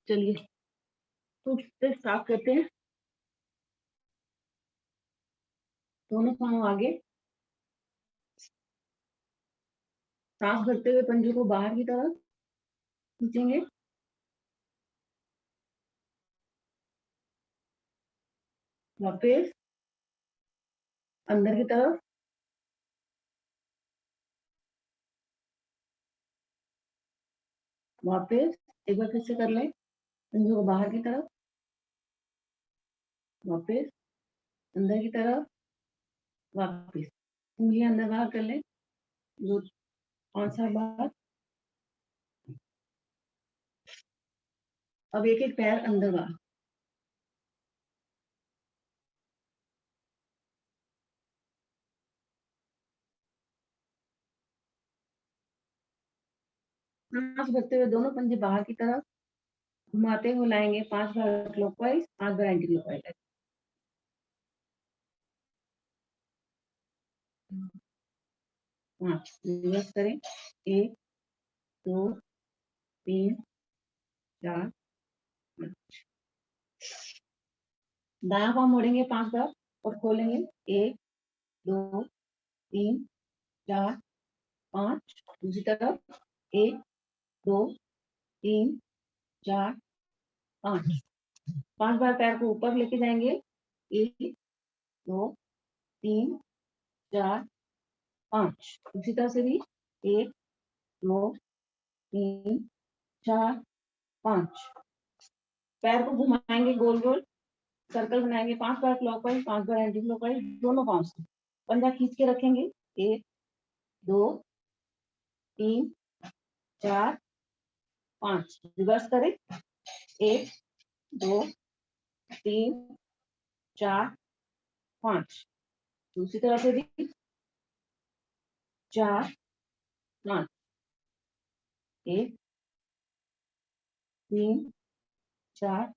चलिए तो स्टार्ट करते हैं। दोनों पाँव आगे, सांस भरते हुए पंजे को बाहर की तरफ खींचेंगे। वापस अंदर की तरफ, वापस एक बार फिर से कर लें। पंजे को बाहर की तरफ, वापस अंदर की तरफ, वापस उंगलियां अंदर बाहर कर लें। 2-5 बार। अब एक एक पैर अंदर बाहर। सांस भरते हुए दोनों पंजे बाहर की तरफ घुमाते हुए लाएंगे। 5 बार क्लॉकवाइज, 5 बार एंटी क्लॉकवाइज। 5 रिवर्स करें। 1 2 3 4 5। दायां पाँव मोड़ेंगे 5 बार और खोलेंगे। 1 2 3 4 5। दूसरी तरफ 1 2 3 4 5। 5 बार पैर को ऊपर लेके जाएंगे। 1 2 3 4 5। दूसरी तरफ से भी 1 2 3 4 5। पैर को घुमाएंगे गोल गोल, सर्कल बनाएंगे। 5 बार क्लॉकवाइज, 5 बार एंटी क्लॉकवाइज दोनों पाँव से। पंजा खींच के रखेंगे। 1 2 3 4 5। रिवर्स करें। 1 2 3 4 5। दूसरी तरफ से भी 4 5। 1 3 4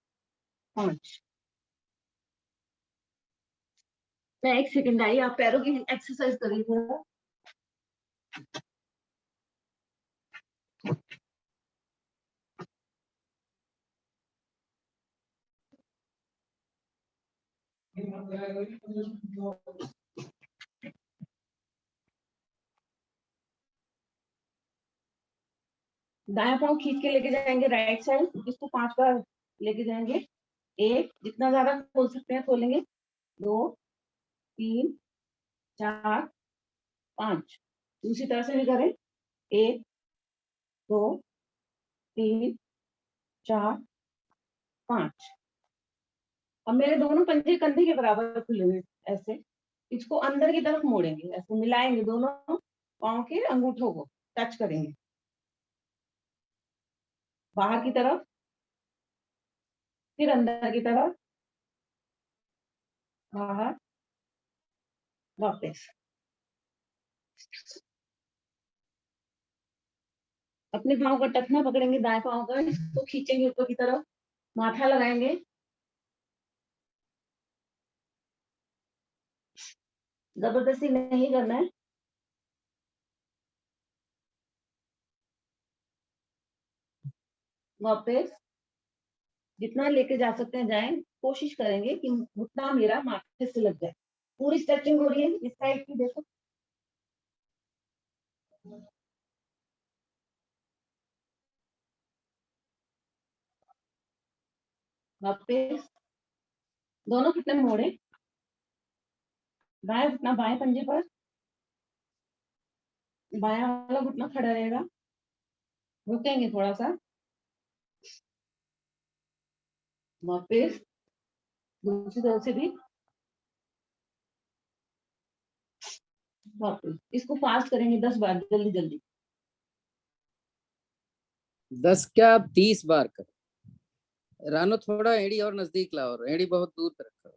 5। मैं 1 सेकंड आई, आप पैरों की एक्सरसाइज करिए थोड़ा। दाया पाँव खींच के लेके जाएंगे राइट साइड। इसको 5 बार लेके जाएंगे। 1, जितना ज्यादा खोल सकते हैं खोलेंगे। 2 3 4 5। दूसरी तरफ से भी करें। 1 2 3 4 5। अब मेरे दोनों पंजे कंधे के बराबर खुले हुए ऐसे। इसको अंदर की तरफ मोड़ेंगे, ऐसे मिलाएंगे। दोनों पाँव के अंगूठों को टच करेंगे बाहर की तरफ, फिर अंदर की तरफ, बाहर, वापस। अपने पाँव का टखना पकड़ेंगे, दाएं पाँव का, इसको खींचेंगे ऊपर की तरफ, माथा लगाएंगे। जबरदस्ती नहीं करना है। वापस जितना लेके जा सकते हैं जाएं। कोशिश करेंगे कि घुटना मेरा माथे से लग जाए। पूरी स्ट्रेचिंग हो रही है इस साइड की, देखो। वापस दोनों घुटने मोड़े। दाएं घुटना बाएं पंजे पर, बायां वाला घुटना खड़ा रहेगा। रुकेंगे थोड़ा सा। वापस दूसरी तरफ से भी। वापस इसको फास्ट करेंगे 10 बार, जल्दी जल्दी। 10 क्या, 30 बार कर। रानो थोड़ा एड़ी और नजदीक लाओ, एड़ी बहुत दूर पे रखा।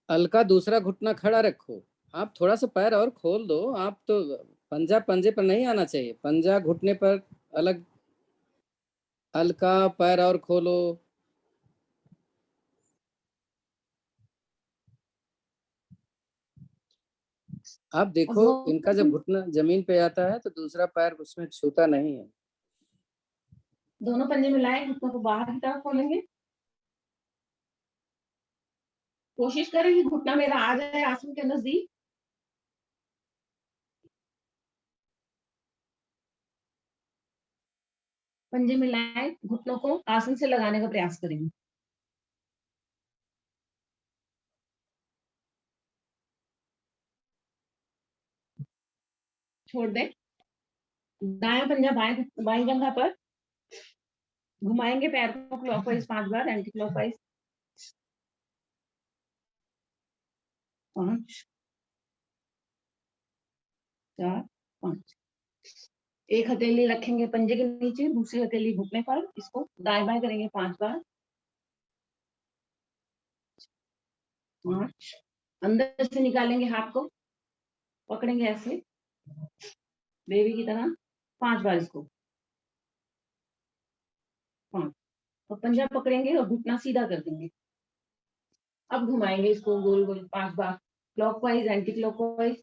हल्का दूसरा घुटना खड़ा रखो। आप थोड़ा सा पैर और खोल दो। आप तो पंजा पंजे पर नहीं आना चाहिए, पंजा घुटने पर अलग। हल्का पैर और खोलो। आप देखो और इनका जब घुटना जमीन पे आता है तो दूसरा पैर उसमें छूता नहीं है। दोनों पंजे मिलाएं, घुटनों को बाहर की तरफ खोलेंगे। कोशिश करें कि घुटना मेरा आ जाए आसन के नजदीक। पंजे मिलाएं, घुटनों को आसन से लगाने का प्रयास करेंगे। छोड़ दें। दायां पंजा बाएं जंघा पर घुमाएंगे, पैर को क्लॉकवाइज 5 बार, एंटी क्लॉकवाइज 5 4 5। एक हथेली रखेंगे पंजे के नीचे, दूसरी हथेली घुटने पर, इसको दाएं बाएं करेंगे 5 बार। 5। अंदर से निकालेंगे हाथ को, पकड़ेंगे ऐसे बेबी की तरह 5 बार इसको। 5। और पंजा पकड़ेंगे और घुटना सीधा कर देंगे। अब घुमाएंगे इसको गोल गोल 5 बार, क्लॉकवाइज एंटी क्लॉकवाइज।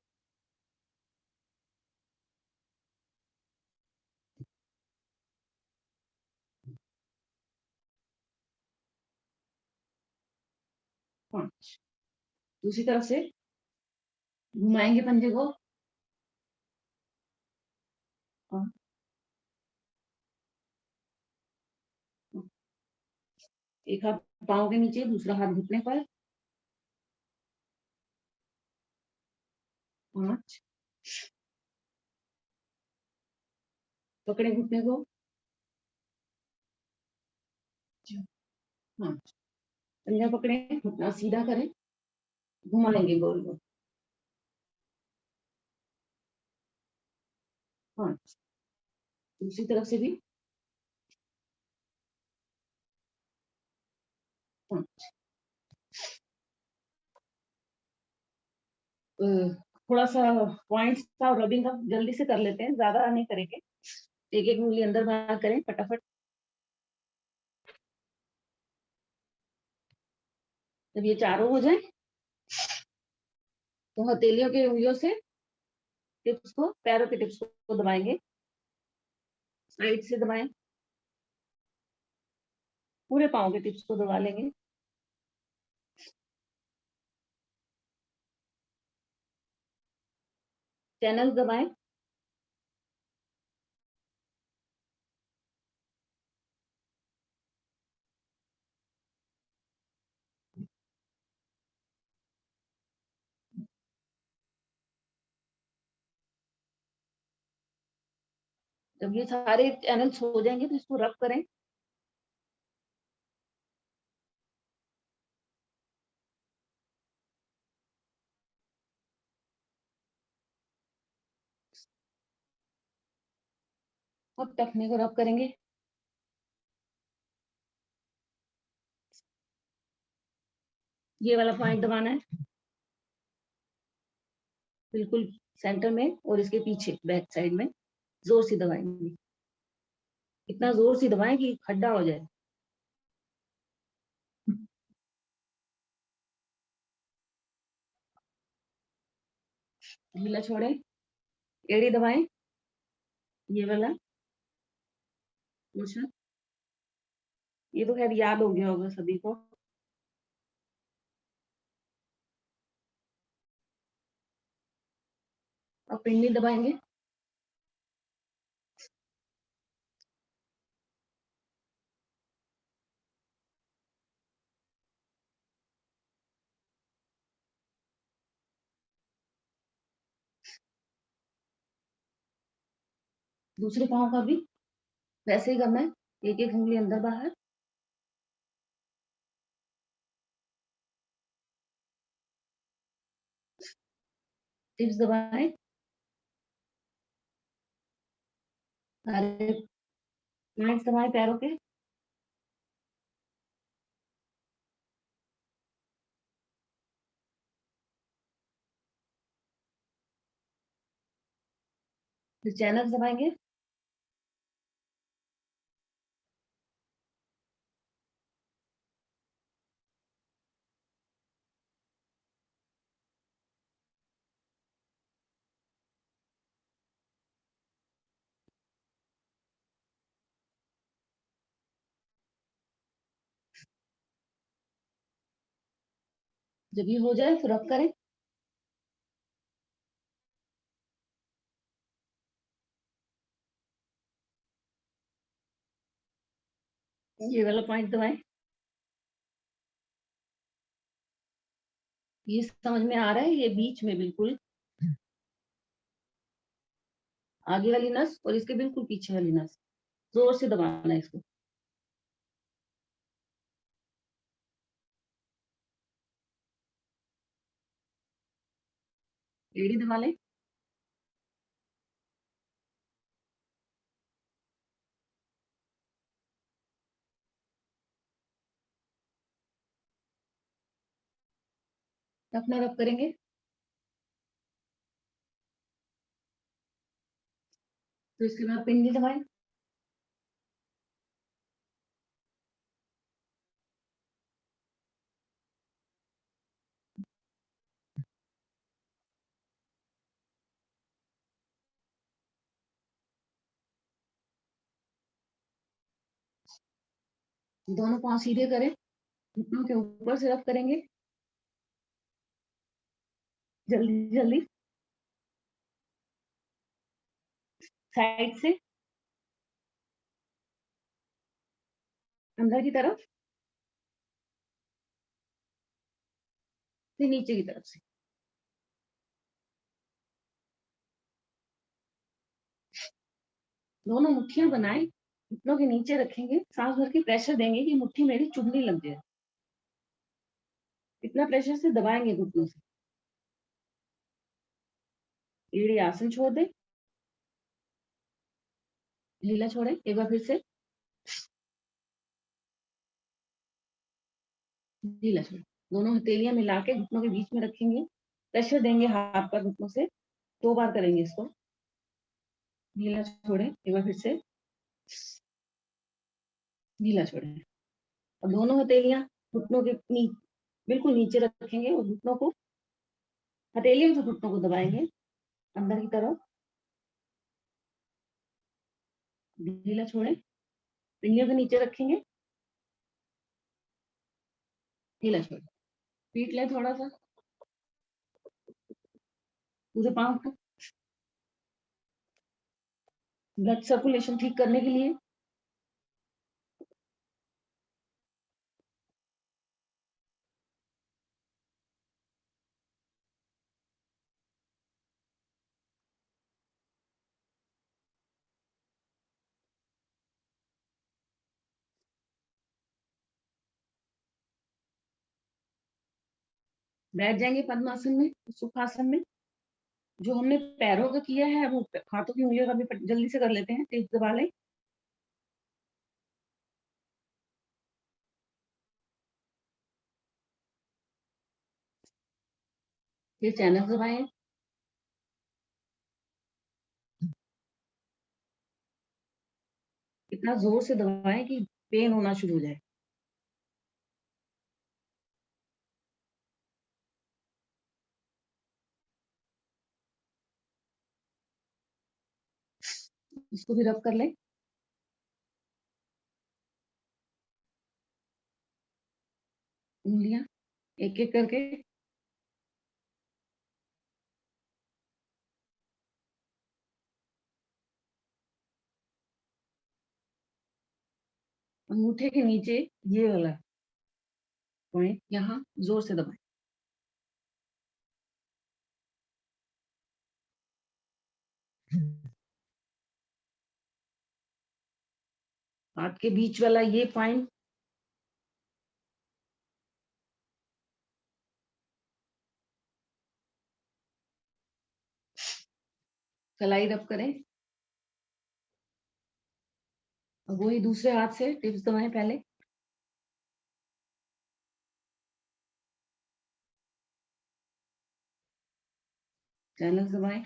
5। दूसरी तरफ से घुमाएंगे पंजे को और एक हाथ पाँव के नीचे, दूसरा हाथ घुटने पर। 5। पकड़े घुटने को। 5। पंजा पकड़े, घुटना सीधा करें, घुमाएंगे गोल गोल। 5। दूसरी तरफ से भी 5। थोड़ा सा पॉइंट्स का और रबिंग का जल्दी से कर लेते हैं, ज्यादा नहीं करेंगे। एक एक उंगली अंदर बाहर करें फटाफट। जब ये चारों हो जाए तो हथेलियों के उंगलियों से टिप्स को, पैरों के टिप्स को दबाएंगे, साइड से दबाएं, पूरे पाँव के टिप्स को दबा लेंगे। चैनल दबाएं। जब ये सारे चैनल्स हो जाएंगे तो इसको रब करें। अब टखने को रब करेंगे। ये वाला पॉइंट दबाना है बिल्कुल सेंटर में, और इसके पीछे बैक साइड में जोर से दबाएंगे। इतना जोर से दबाएं कि खड्डा हो जाए। ढीला छोड़े, एड़ी दबाएं, ये वाला मोशन। ये तो खैर याद हो गया होगा सभी को। अब पिंडी दबाएंगे। दूसरे पाँव का भी वैसे ही करना है, एक एक उंगली अंदर बाहर। टिप्स दबाएं, सारे पॉइंट्स दबाएं पैरों के। फिर चैनल दबाएंगे। जब ये हो जाए तो रब करें। ये वाला पॉइंट दबाएं। ये समझ में आ रहा है, ये बीच में बिल्कुल आगे वाली नस और इसके बिल्कुल पीछे वाली नस, जोर से दबाना है इसको। एड़ी दबा लें। अपना रब करेंगे। तो इसके बाद पिंडी दबाएं। दोनों पांव सीधे करें, घुटनों के ऊपर से रब करेंगे। जल्दी जल्दी, साइड से अंदर की तरफ, फिर नीचे की तरफ से। दोनों मुट्ठियां बनाएं, घुटनों के नीचे रखेंगे, सांस भर के प्रेशर देंगे कि मुट्ठी मेरी चुभने लग जाए। इतना प्रेशर से दबाएंगे घुटनों से। एड़ी आसन छोड़ दे, लीला छोड़े। एक बार फिर से लीला छोड़े। दोनों हथेलियां मिला के घुटनों के बीच में रखेंगे, प्रेशर देंगे हाथ पर घुटनों से। 2 बार करेंगे इसको। लीला छोड़े, एक बार फिर से लीला छोड़े। और दोनों हथेलियां घुटनों के बिल्कुल नीचे रखेंगे और घुटनों को हथेलियों से घुटनों को दबाएंगे अंदर की तरफ। ढीला छोड़े, पिंडियों के नीचे रखेंगे, ढीला छोड़े। पीट लें थोड़ा सा पूरे पाँव को, ब्लड सर्कुलेशन ठीक करने के लिए। बैठ जाएंगे पद्मासन में, सुखासन में। जो हमने पैरों का किया है वो हाथों की उंगलियों का भी जल्दी से कर लेते हैं। तेज दबा लें। फिर चैनल दबाएं। इतना जोर से दबाएं कि पेन होना शुरू हो जाए। इसको भी रब कर लें। उंगलियां एक एक करके। अंगूठे के नीचे ये वाला पॉइंट, यहाँ जोर से दबाएं। हाथ के बीच वाला ये पॉइंट, कलाई रब करें। और वही दूसरे हाथ से टिप्स दबाएं पहले। चैनल दबाएं।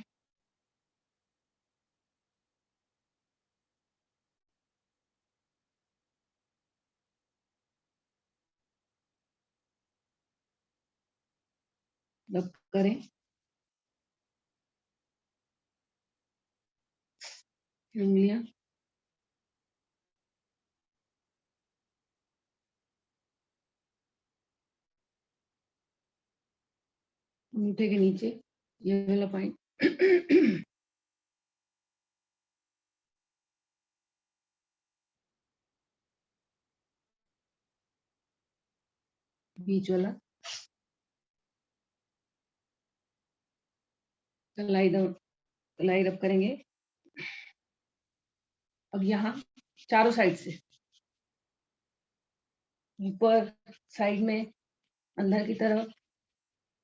रब करें। उंगलियां अंगूठे के नीचे ये वाला पॉइंट। बीच वाला कलाई रब करेंगे। अब यहाँ चारों साइड से ऊपर साइड में, अंदर की तरफ,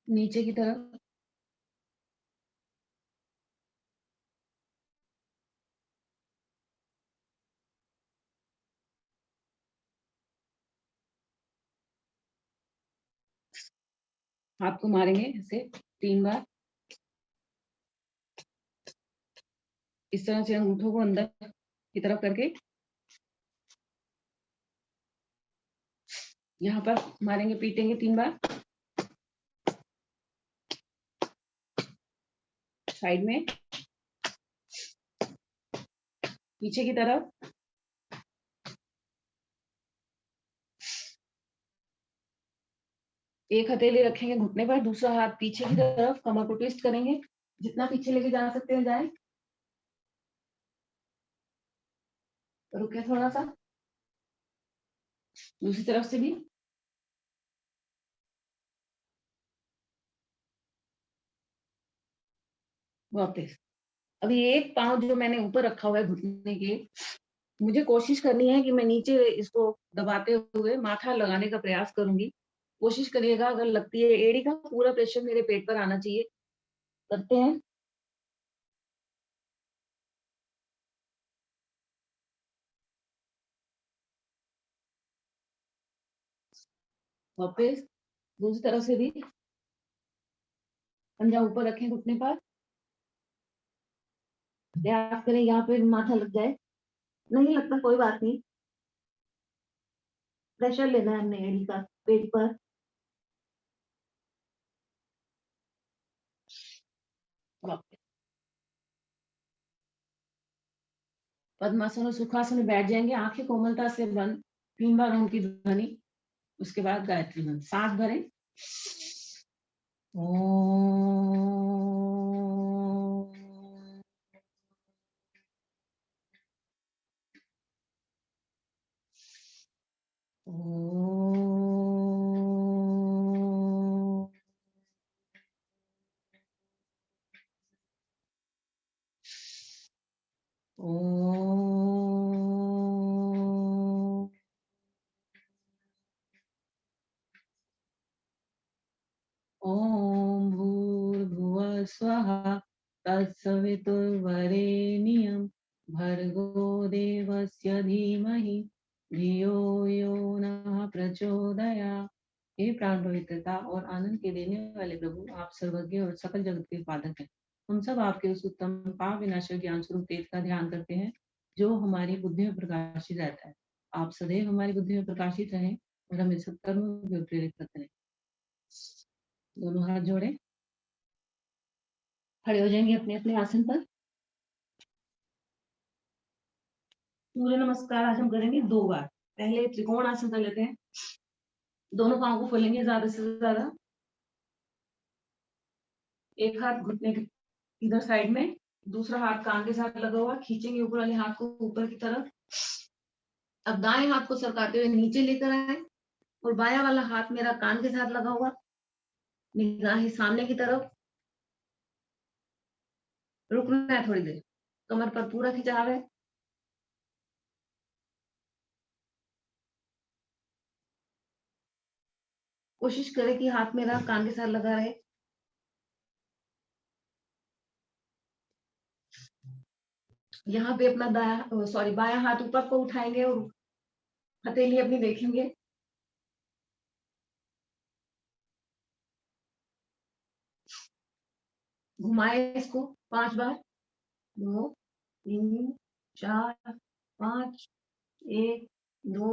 नीचे की तरफ, हाथ को मारेंगे ऐसे 3 बार। इस तरह से अंगूठों को अंदर की तरफ करके यहाँ पर मारेंगे, पीटेंगे 3 बार। साइड में, पीछे की तरफ, एक हथेली रखेंगे घुटने पर, दूसरा हाथ पीछे की तरफ, कमर को ट्विस्ट करेंगे, जितना पीछे लेके जा सकते हैं जाए। रुके थोड़ा सा, दूसरी तरफ से भी। वापस। अभी एक पाँव जो मैंने ऊपर रखा हुआ है घुटने के, मुझे कोशिश करनी है कि मैं नीचे इसको दबाते हुए माथा लगाने का प्रयास करूंगी। कोशिश करिएगा, अगर लगती है एड़ी का पूरा प्रेशर मेरे पेट पर आना चाहिए। करते हैं। वापस दूसरी तरफ से भी, पंजा ऊपर रखें घुटने पर, प्रयास करें यहाँ पे माथा लग जाए। नहीं लगता कोई बात नहीं, प्रेशर लेना है हमने एड़ी का पेट पर। वापस पद्मासन और सुखासन में बैठ जाएंगे, आंखें कोमलता से बंद, 3 बार ओम की ध्वनि, उसके बाद गायत्री मंत्र 7 भरें। ओम। ओम। ओम। ओम भूर्भुवः स्वः तत्सवितुर्वरेण्यं भर्गो देवस्य धीमहि धियो यो नः प्रचोदयात्। हे प्राण पवित्रता और आनंद के देने वाले प्रभु, आप सर्वज्ञ और सकल जगत के पालक हैं। हम सब आपके उस उत्तम पाप विनाशक ज्ञान स्वरूप तेज का ध्यान करते हैं जो हमारी बुद्धि में प्रकाशित रहता है। आप सदैव हमारी बुद्धि में प्रकाशित रहें और हमें सत्कर्म में प्रेरित करते रहें। दोनों हाथ जोड़े, खड़े हो जाएंगे अपने अपने आसन पर। सूर्य नमस्कार आज हम करेंगे 2 बार। पहले त्रिकोण आसन कर लेते हैं। दोनों पाँव को खोलेंगे ज्यादा से ज्यादा। एक हाथ घुटने के इधर साइड में, दूसरा हाथ कान के साथ लगा हुआ, खींचेंगे ऊपर वाले हाथ को ऊपर की तरफ। अब दाएं हाथ को सरकाते हुए नीचे लेकर आए और बायां वाला हाथ मेरा कान के साथ लगा हुआ, निगाहें सामने की तरफ। रुकना है थोड़ी देर, कमर पर पूरा खिंचाव है। कोशिश करें कि हाथ मेरा कान के साथ लगा रहे। यहाँ पे अपना बायां हाथ ऊपर को उठाएंगे और हथेली अपनी देखेंगे। घुमाए इसको 5 बार। 2 3 4 5, 1 2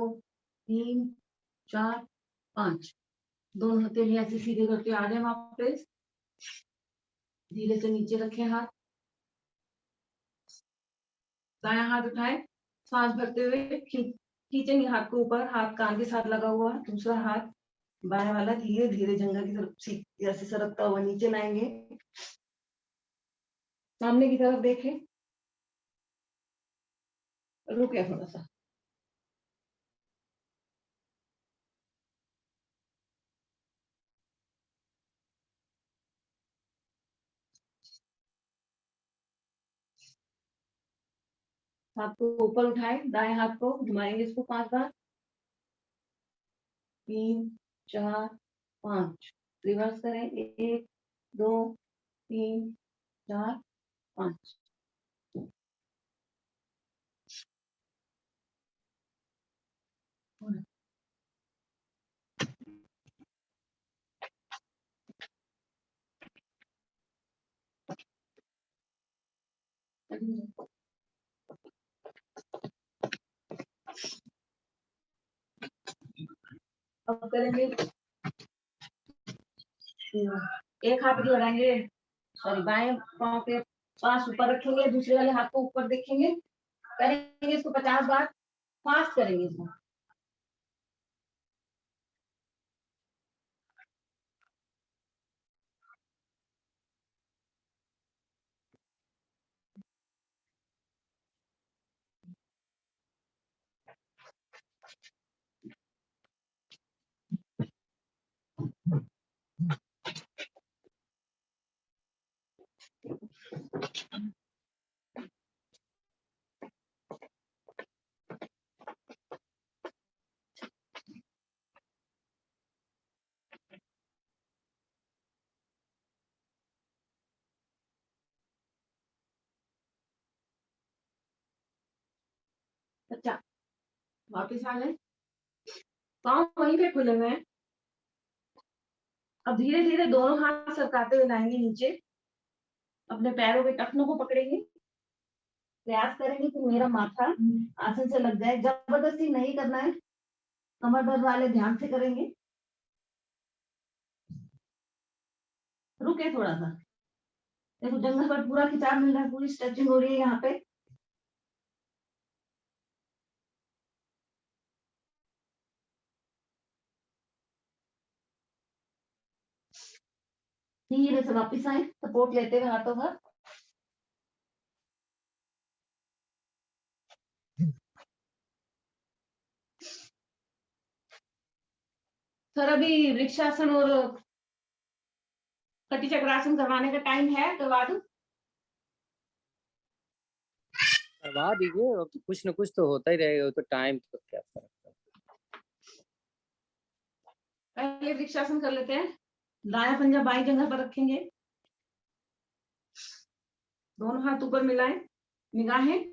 3 4 5। दोनों हथेली ऐसे सीधे करके आ जाए वापस। धीरे से नीचे रखें हाथ, दायां हाथ उठाए, सांस भरते हुए खींचेंगे हाथ को ऊपर, हाथ कान के साथ लगा हुआ, दूसरा हाथ बाएं वाला धीरे धीरे जंघा की तरफ ऐसे सरकता हुआ नीचे लाएंगे, सामने की तरफ देखें, रुके थोड़ा सा। हाथ को ऊपर उठाए, दाएं हाथ को घुमाएंगे इसको 5 बार, 3 4 5, रिवर्स करें, 1 2 3 4 5। अब करेंगे, एक हाथ लगाएंगे, सॉरी बाएं पांव के पास ऊपर रखेंगे, दूसरे वाले हाथ को ऊपर देखेंगे, करेंगे इसको 50 बार, फास्ट करेंगे इसको। अच्छा, वापिस आ गए, पाँव वहीं पे खुले हुए हैं। अब धीरे धीरे दोनों हाथ सरकाते हुए लाएंगे नीचे, अपने पैरों के टखनों को पकड़ेंगे, प्रयास करेंगे कि मेरा माथा आसन से लग जाए, जबरदस्ती नहीं करना है, कमर दर्द वाले ध्यान से करेंगे। रुके थोड़ा सा, देखो जंघा पर पूरा खिंचाव मिल रहा है, पूरी स्ट्रेचिंग हो रही है यहाँ पे। धीरे से वापिस आए, सपोर्ट लेते हुए हाथों का। सर अभी वृक्षासन और कटी चक्रासन करवाने का टाइम है, करवा दूं? करवा दीजिए, अब तो कुछ न कुछ तो होता ही रहेगा, तो टाइम तो क्या फर्क पड़ता है। पहले वृक्षासन कर लेते हैं, दाया पंजा बाई जगह पर रखेंगे, दोनों हाथ ऊपर मिलाएं, निगाहें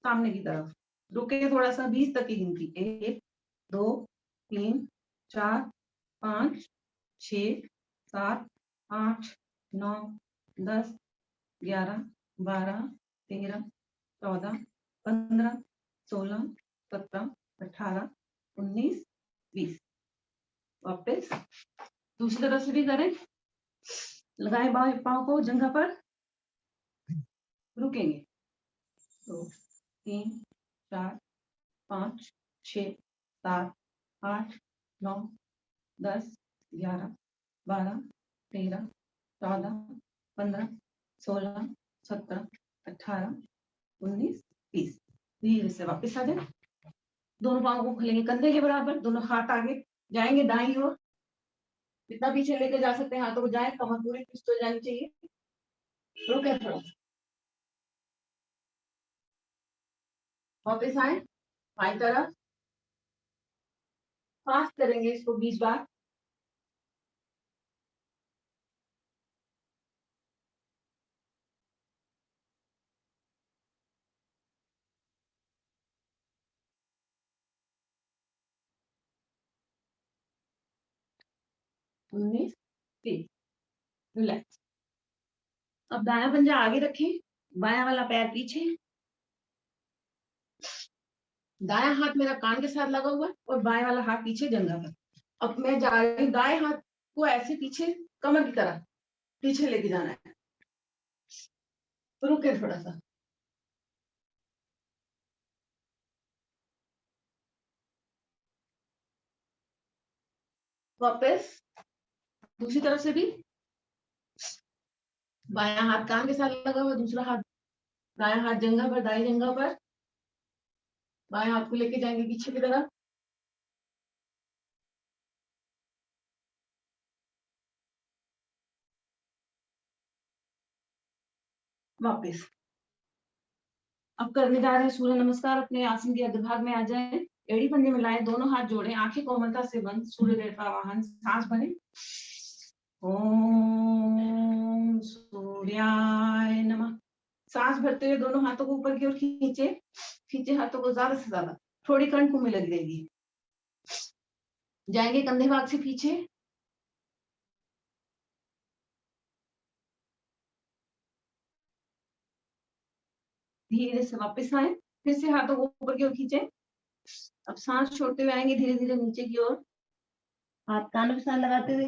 सामने की तरफ, रुके थोड़ा सा, 20 तक की गिनती, 1 2 3 4 5 6 7 8 9 10 11 12 13 14 15 16 17 18 19 20। वापस दूसरी तरफ से भी करें, लगाए बाएं पांव को जंघा पर, रुकेंगे, 2 3 4 5 6 7 8 9 10 11 12 13 14 15 16 17 18 19 20। धीरे से वापस आ जाए, दोनों पाँव को खोलेंगे कंधे के बराबर, दोनों हाथ आगे जाएंगे दाईं ओर, जितना पीछे लेके जा सकते हैं हाथों को जाए, कमर पूरी ट्विस्ट हो जानी चाहिए। रुके थोड़ा, वापस आए, बाई तरफ, फास्ट करेंगे इसको 20 बार। उन्नीस, 20, रिलैक्स। अब दाया पंजा आगे रखें, बाया वाला पैर पीछे, दाया हाथ मेरा कान के साथ लगा हुआ है और बाएं वाला हाथ पीछे जंघा पर। अब मैं जा रही हूँ, दाएं हाथ को ऐसे पीछे कमर की तरफ पीछे लेके जाना है, रुके थोड़ा सा, वापस दूसरी तरफ से भी बायां हाथ कान के साथ लगा हुआ, दूसरा हाथ दायां हाथ जंघा पर, दाई जंघा पर, बाएं हाथ को लेके जाएंगे पीछे की तरफ। वापस अब करने जा रहे हैं सूर्य नमस्कार। अपने आसन के अग्रभाग में आ जाए, एड़ी पंजे मिलाएं, दोनों हाथ जोड़ें, आंखें कोमलता से बंद, सूर्य देव का आवाहन, सांस भरें। ओम सूर्याय नमः। सांस भरते हुए दोनों हाथों को ऊपर की ओर खींचे, खींचे हाथों को ज्यादा से ज्यादा, थोड़ी कण कुंभ लग रहेगी। जाएंगे कंधे भाग से पीछे, धीरे से वापस आए, फिर से हाथों को ऊपर की ओर खींचे। अब सांस छोड़ते हुए आएंगे धीरे धीरे नीचे की ओर, हाथ कानों के साथ लगाते हुए,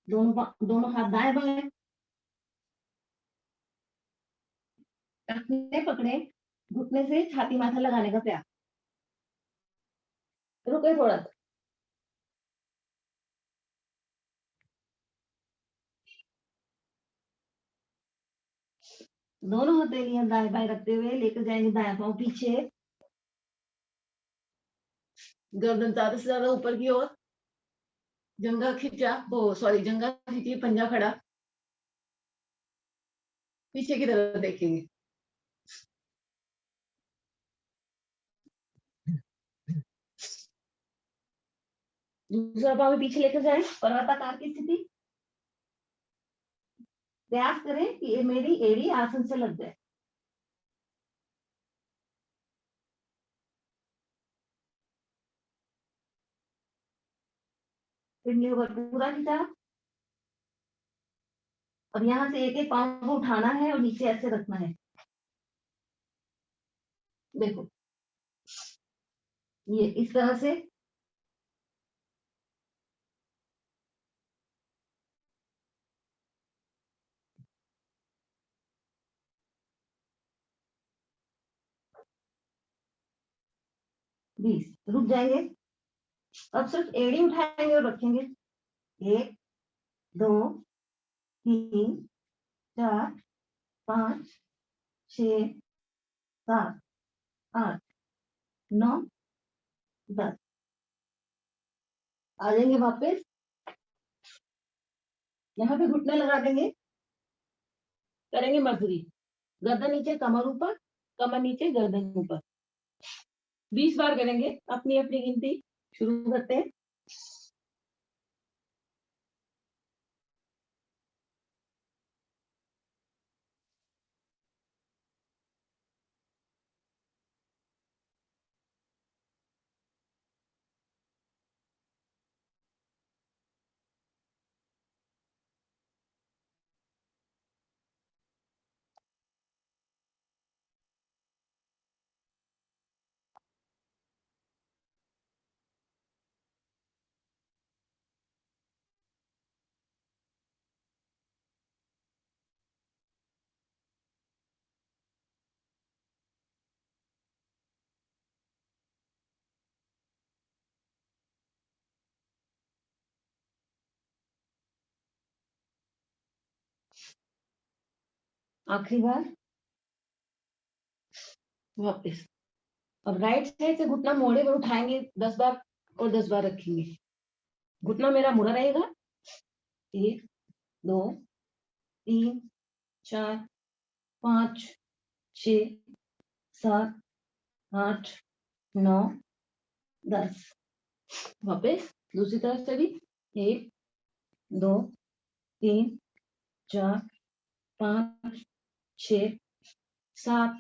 दोनों हाथ दाएं बाएं रखने पकड़े, घुटने से छाती माथा लगाने का प्रयास। रुके थोड़ा सा। दोनों हथेलियां दाएं बाएं रखते हुए लेकर जाएंगे दायां पांव पीछे, गर्दन ज्यादा से ज्यादा ऊपर की ओर, जंघा खींचा, सॉरी जंघा खींचिए, पंजा खड़ा, पीछे की तरफ देखेंगे। दूसरा पांव भी पीछे लेकर जाए, पर्वताकार की स्थिति। प्रयास करें कि ये मेरी एड़ी आसन से लग जाए। पिंडलियों को पूरा खींचा। अब यहाँ से एक एक पांव को उठाना है और नीचे ऐसे रखना है। देखो ये इस तरह से। बीस रुक जाएंगे। अब सिर्फ एड़ी उठाएंगे और रखेंगे। 1 2 3 4 5 6 7 8 9 10। आ जाएंगे वापस, यहाँ पे घुटने लगा देंगे, करेंगे मजदूरी। गर्दन नीचे कमर ऊपर, कमर नीचे गर्दन ऊपर। 20 बार करेंगे, अपनी अपनी गिनती शुरू करते हैं। आखिरी बार वापस। अब राइट साइड से घुटना मोड़े पर उठाएंगे 10 बार और 10 बार रखेंगे। घुटना मेरा मुड़ा रहेगा। 1 2 3 4 5 6 7 8 9 10। वापस दूसरी तरफ से भी। 1 2 3 4 5 6 7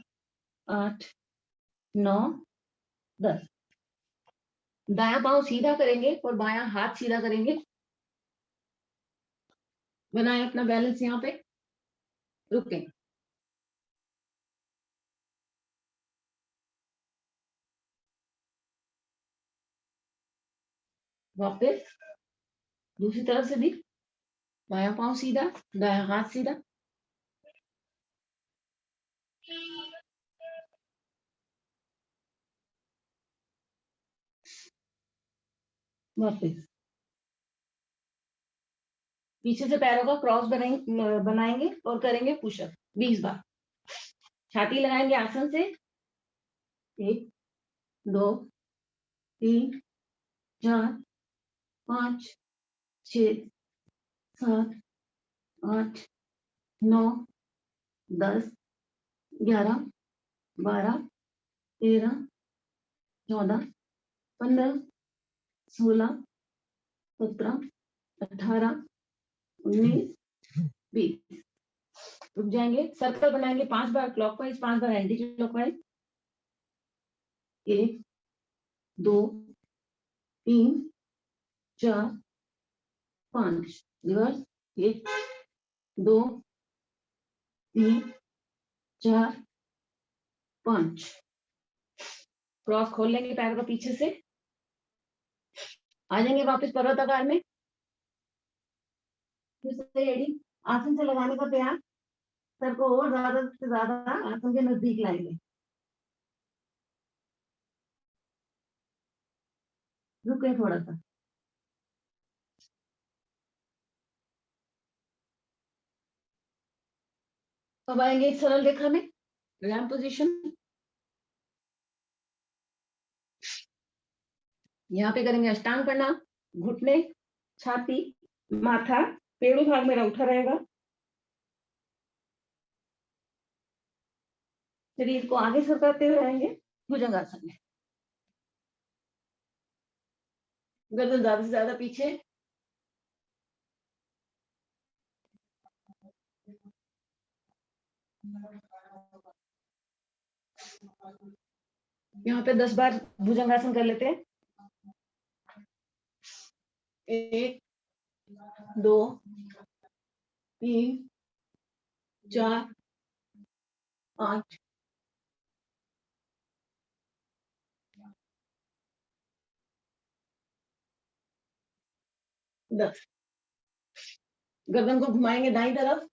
8 9 10। दायां पांव सीधा करेंगे और बायां हाथ सीधा करेंगे। बनाए अपना बैलेंस यहाँ पे, रुके। वापस दूसरी तरफ से भी, बायां पांव सीधा, दायां हाथ सीधा। वापस पीछे से पैरों का क्रॉस बनाएंगे और करेंगे पुशअप 20 बार। छाती लगाएंगे आसन से। 1 2 3 4 5 6 7 8 9 10 11 12 13 14 15 16 17 18 19 20। रुक जाएंगे। सर्कल बनाएंगे 5 बार क्लॉकवाइज, 5 बार एंटी क्लॉकवाइज। 1 2 3 4 5 रिवर्स। 1 2 3 4 5। क्रॉस खोल लेंगे पैर को पीछे से। आ जाएंगे वापस पर्वताकार में। फिर से एड़ी आसन से लगाने का प्रयास। सर को और ज्यादा से ज्यादा आसन के नजदीक लाएंगे। रुके थोड़ा सा। अब आएंगे एक सरल रेखा में, रैम्प पोजीशन। यहाँ पे करेंगे अष्टांग प्रणाम। घुटने, छाती, माथा पेड़ू भाग मेरा उठा रहेगा। शरीर को आगे सरकाते हुए आएंगे भुजंगासन में। गर्दन ज्यादा से ज्यादा पीछे। यहाँ पे 10 बार भुजंगासन कर लेते हैं। 1 2 3 4 5 10। गर्दन को घुमाएंगे दाईं तरफ।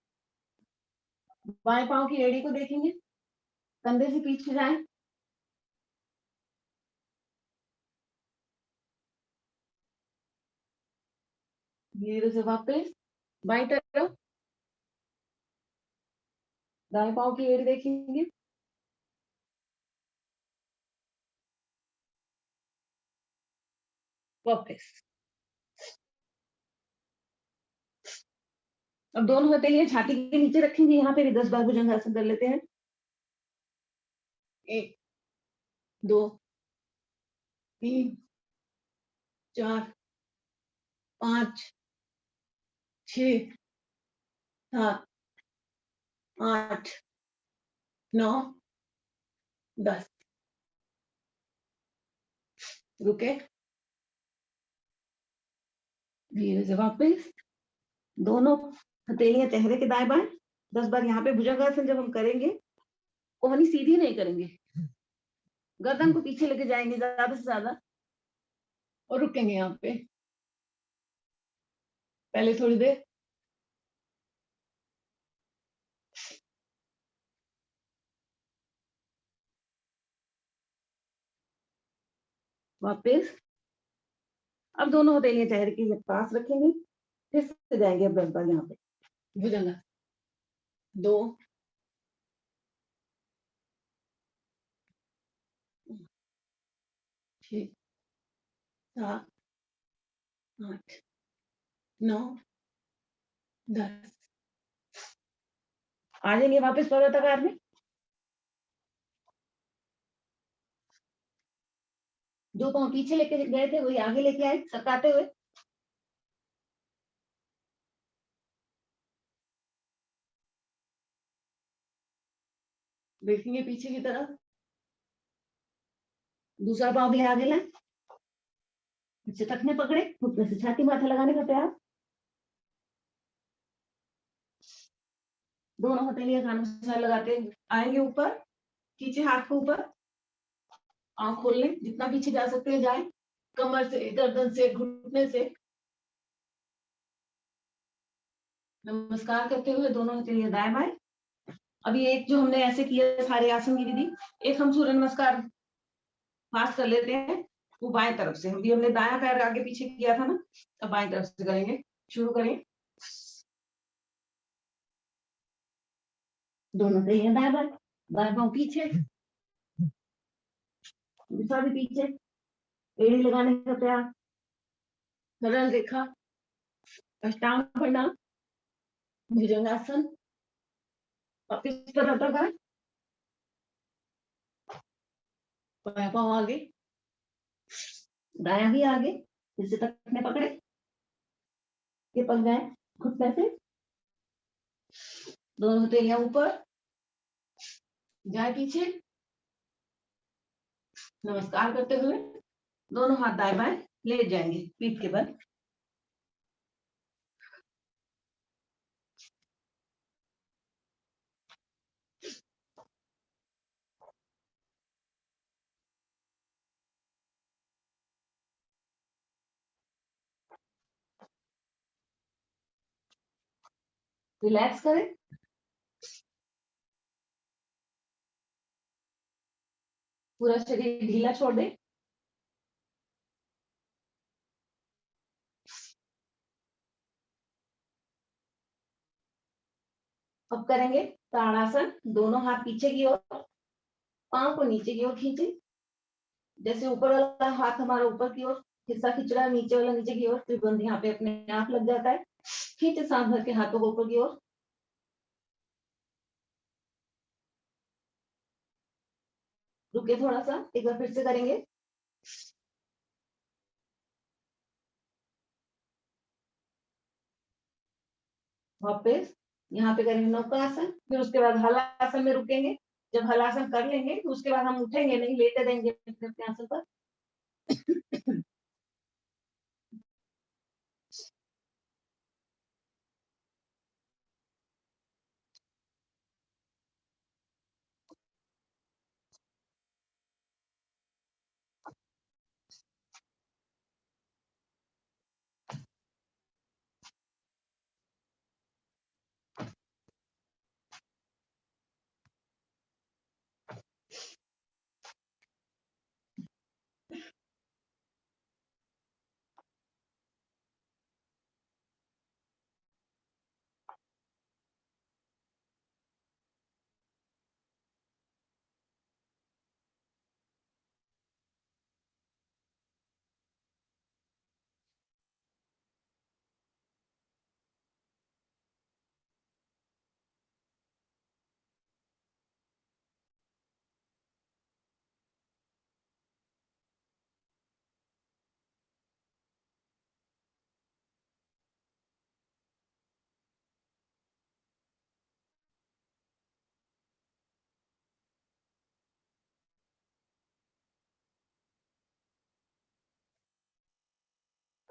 बाएं पांव की एड़ी को देखेंगे, कंधे से पीछे जाएं। धीरे से वापस बाईं तरफ। दाएं पांव की एड़ी देखेंगे। वापस। अब दोनों हथेलियां छाती के नीचे रखेंगे। यहाँ पे भी 10 बार भुजंगासन कर लेते हैं। 1 2 3 4 5 6 7 8 9 10। रुके। धीरे से वापस। दोनों हथेलियां चेहरे के दाएं बाएं। 10 बार यहाँ पे भुजंगासन जब हम करेंगे, कोहनी सीधी नहीं करेंगे, गर्दन को पीछे लेके जाएंगे ज्यादा से ज्यादा और रुकेंगे यहाँ पे पहले थोड़ी देर। वापस। अब दोनों हथेलियां चेहरे के पास रखेंगे। फिर से जाएंगे अब 10 बार यहाँ पे भुजंगासन। 2 6 7 8 9 10। आ जाएंगे वापस पर्वताकार में। जो पांव पीछे लेके गए थे वही आगे लेके आए सरकाते हुए। देखेंगे पीछे की तरफ। दूसरा पांव भी आगे लाए, पीछे तकने पकड़े, घुटने से छाती माथा लगाने का प्रयास। दोनों हथेलियां कानों से लगाते आएंगे ऊपर, खींचे हाथ को ऊपर, आंख खोल लें, जितना पीछे जा सकते हैं जाए, कमर से, गर्दन से, घुटने से। नमस्कार करते हुए दोनों हथेलियां दाएं बाएं। अभी एक जो हमने ऐसे किया सारे आसन की विधि, एक हम सूर्य नमस्कार फास्ट कर लेते हैं, वो बाएं तरफ से। हमने दायां पैर आगे पीछे किया था ना, अब बाएं तरफ से करेंगे। शुरू करें। दोनों सही है, दाएं बाएं, दाएं पाँव पीछे, दूसरा भी पीछे, एड़ी लगाने का प्रयास, सरल रेखा, अष्टांग प्रणाम, भुजंगासन, वापिस पर बटरफ्लाई, बायां पाँव आगे, दायां भी आगे, फिर से तकने पकड़े, ये पक जाए घुटने से, दोनों हथेलियां ऊपर, जाए पीछे, नमस्कार करते हुए दोनों हाथ दाएं बाएं लेट जाएंगे पीठ के बल। रिलैक्स करें, पूरा शरीर ढीला छोड़ दे। अब करेंगे ताड़ासन, दोनों हाथ पीछे की ओर, पांव को नीचे की ओर खींचे, जैसे ऊपर वाला हाथ हमारा ऊपर की ओर हिस्सा खींच रहा है, नीचे वाला नीचे की ओर, त्रिबंध यहाँ पे अपने आप लग जाता है। खींचे सांस भर के हाथों को ऊपर की ओर, रुके थोड़ा सा, एक बार फिर से करेंगे। वापस यहाँ पे करेंगे नौकासन, फिर उसके बाद हलासन में रुकेंगे। जब हलासन कर लेंगे तो उसके बाद हम उठेंगे नहीं, लेटे देंगे अपने आसन पर।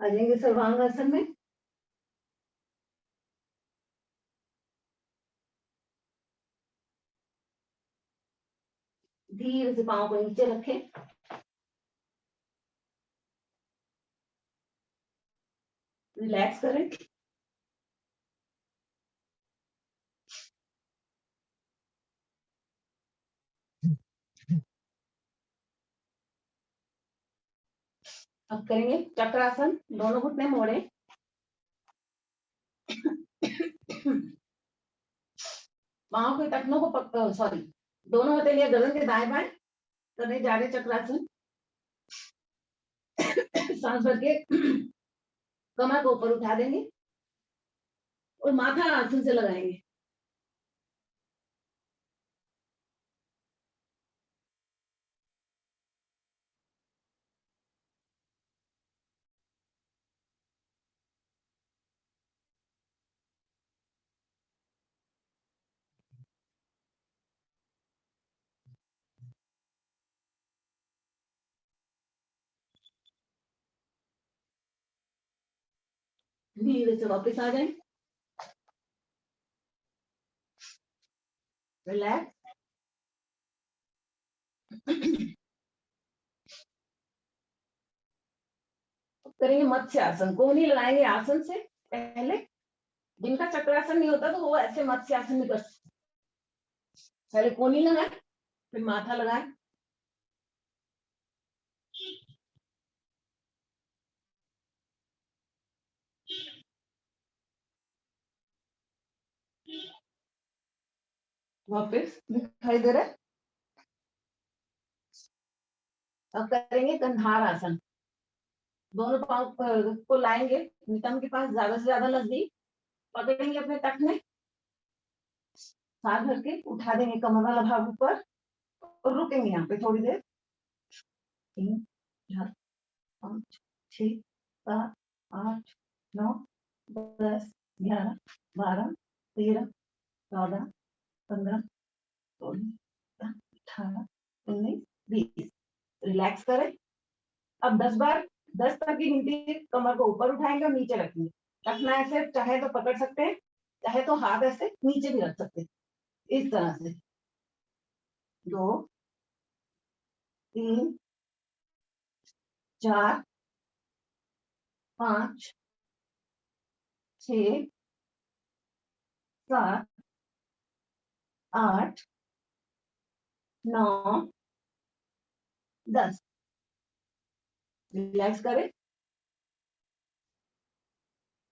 आ जाएंगे सर्वांगासन में। धीरे से पाँव को नीचे रखें, रिलैक्स करें। अब करेंगे चक्रासन, दोनों घुटने मोड़े, पाँव के टखनों को पकड़, सॉरी, दोनों हथेलियां गर्दन के दाएं बाएं करने जा रहे चक्रासन। सांस भर के कमर को ऊपर उठा देंगे और माथा आसन से लगाएंगे। धीरे से वापस आ जाए, रिलैक्स। करेंगे मत्स्य आसन, कोहनी लगाएंगे आसन से पहले। जिनका चक्रासन नहीं होता तो वो ऐसे मत्स्य आसन में कर सकते, पहले कोहनी लगाए फिर माथा लगाए। वापस दिखाई दे रहा है। अब करेंगे कंधार आसन। दोनों पांव को लाएंगे नितंब के पास ज्यादा से ज्यादा नजदीक, पकड़ेंगे अपने तट में, साथ भर के उठा देंगे कमर वाला भाग ऊपर और रुकेंगे यहाँ पे थोड़ी देर। 3 4 5 6 7 8 9 10 11 12 13 14 15 16 18 19 20। रिलैक्स करें। अब 10 बार 10 तक की गिनती कमर को ऊपर उठाएंगे और नीचे रखेंगे। रखना ऐसे, चाहे तो पकड़ सकते हैं, चाहे तो हाथ ऐसे नीचे भी रख सकते हैं। इस तरह से 2 3 4 5 6 7 8 9 10। रिलैक्स करें।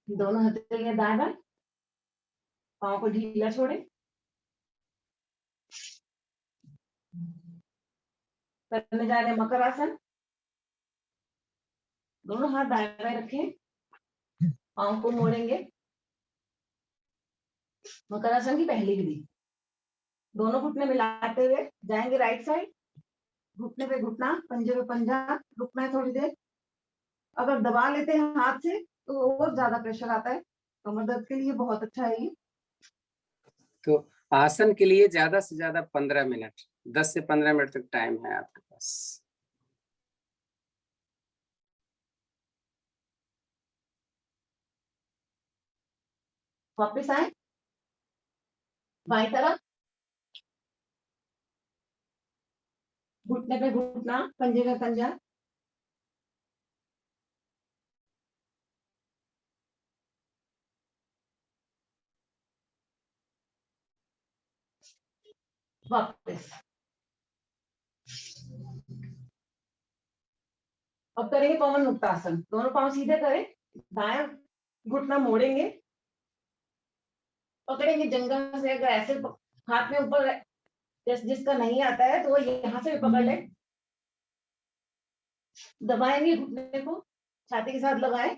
दोनों हथेलियां दाएं बाएं, पाँव को ढीला छोड़े। करने जा रहे हैं मकर आसन। दोनों हाथ दाएं बाएं रखें, पाँव को मोड़ेंगे। मकर आसन की पहली विधि। दोनों घुटने मिलाते हुए जाएंगे राइट साइड, घुटने पे घुटना, पंजे पे पंजा, रुकना है थोड़ी देर। अगर दबा लेते हैं हाथ से तो और ज्यादा प्रेशर आता है, कमर दर्द के लिए बहुत अच्छा है ये। तो आसन के लिए ज्यादा से ज्यादा 15 मिनट, 10 से 15 मिनट तक टाइम है आपके पास। वापिस आए बाई तरफ, घुटने पे घुटना, पंजे पे पंजा। वापस। अब करेंगे पवन मुक्तासन। दोनों पांव सीधे करें, दाएं घुटना मोड़ेंगे, पकड़ेंगे जंघा से। अगर ऐसे हाथ में ऊपर जिसका नहीं आता है तो वो यहाँ से भी पकड़ ले। दबाएंगे घुटने को, छाती के साथ लगाए,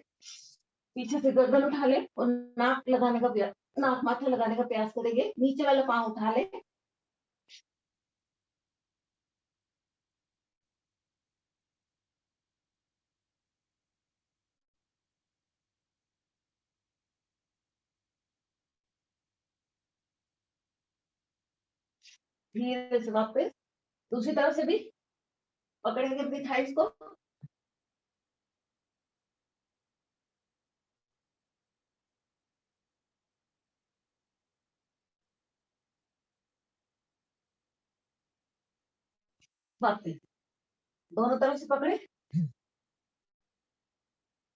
पीछे से गर्दन उठा ले और नाक लगाने का प्रयास, नाक माथे लगाने का प्रयास करेंगे। नीचे वाला पांव उठा ले। धीरे से वापस दूसरी तरफ से भी पकड़ेंगे अपनी थाइस को। वापस दोनों तरफ से पकड़े,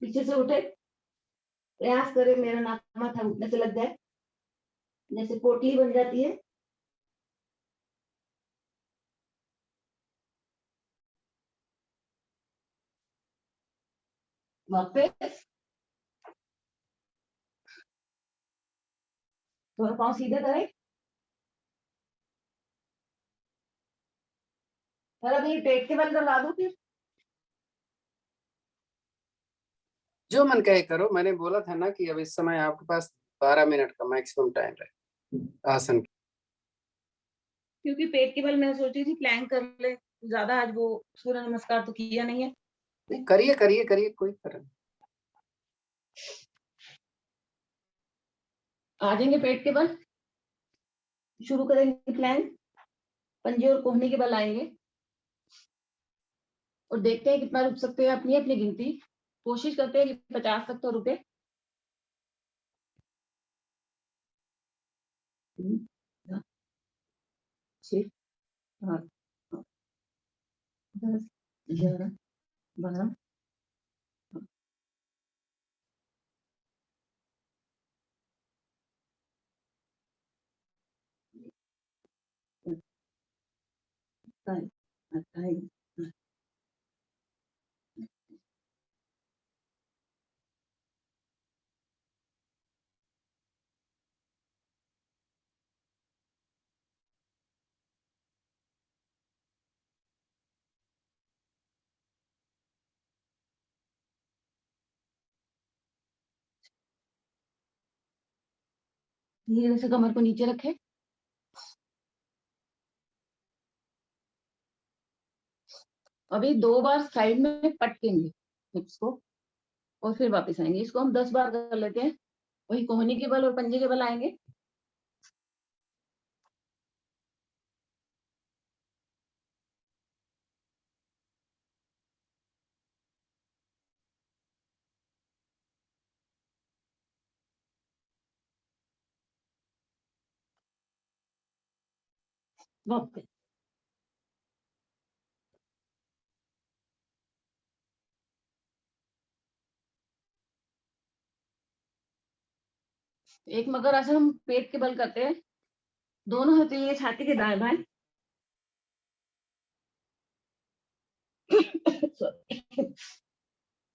पीछे से उठे, प्रयास करें मेरा नाक माथा घुटने से लग जाए, जैसे पोटली बन जाती है। वापस दोनों पांव सीधे करें। और अभी पेट के बल लगा दो फिर। जो मन कहे करो, मैंने बोला था ना कि अब इस समय आपके पास 12 मिनट का मैक्सिमम टाइम है आसन। क्योंकि पेट के बल मैं सोची थी प्लैंक कर ले, ज्यादा आज वो सूर्य नमस्कार तो किया नहीं है। नहीं, करिए करिए करिए, कोई फर्क नहीं। आ जाएंगे पेट के बल, शुरू करेंगे प्लैंक। पंजे और कोहनी के बल आएंगे और देखते हैं कितना रुक सकते हैं। अपनी अपनी गिनती, कोशिश करते हैं कि 50 तक तो रुके। 6 7 10 11 12 28 धीरे से कमर को नीचे रखें। अभी 2 बार साइड में पटकेंगे हिप्स को और फिर वापस आएंगे। इसको हम 10 बार कर लेते हैं। वही कोहनी के बल और पंजे के बल आएंगे। वापस। एक मगर आसन हम पेट के बल करते हैं। दोनों हथेली छाती के दाएं बाएं।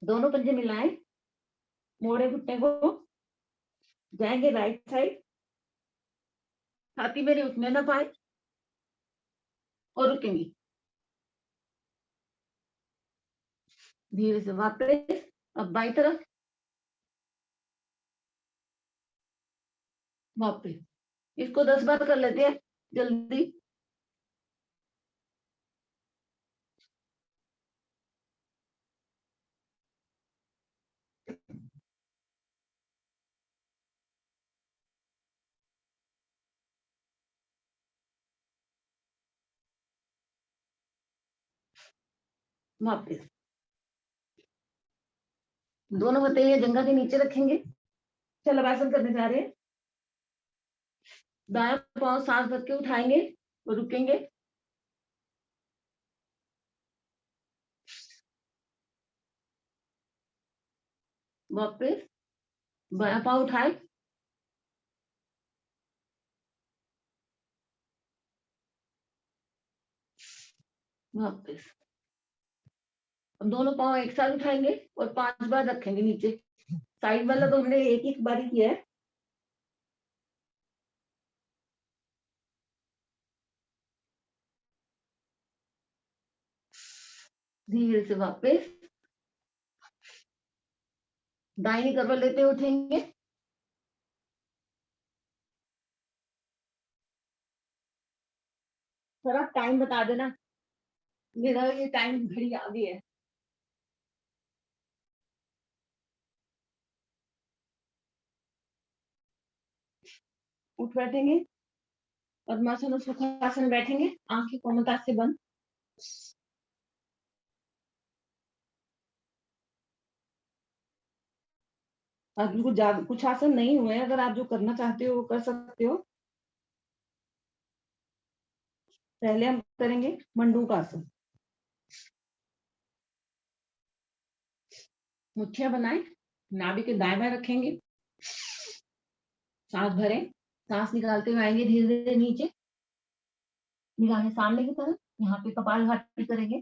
दोनों पंजे मिलाएं, मोड़े घुटने को, जाएंगे राइट साइड। छाती मेरी उठने ना पाए और रुकेंगे। धीरे से वापस। अब बाई तरफ वापस। इसको 10 बार कर लेते हैं जल्दी। वापस। दोनों हथेलियां जंघा के नीचे रखेंगे। शलभासन करने जा रहे हैं। दायां पांव सांस भर के उठाएंगे और रुकेंगे। वापस। बायां पांव उठाए। वापस। अब दोनों पांव एक साथ उठाएंगे और 5 बार रखेंगे नीचे। साइड वाला तो हमने एक एक बार ही किया है। धीरे से वापस। दाहिनी करवट लेते हुए उठेंगे। सर आप टाइम बता देना, मेरा ये टाइम घड़ी आ गई है। उठ बैठेंगे। पद्मासन और सुखासन बैठेंगे, आंखें कोमलता से बंद। आप बिल्कुल ज्यादा कुछ आसन नहीं हुए, अगर आप जो करना चाहते हो वो कर सकते हो। पहले हम करेंगे मंडूकासन। मुठ्ठियां बनाए, नाभि के दाएं बाएं रखेंगे। सांस भरें, सांस निकालते हुए आएंगे धीरे धीरे नीचे। निगाहें सामने की तरफ, यहाँ पे कपालभाति करेंगे।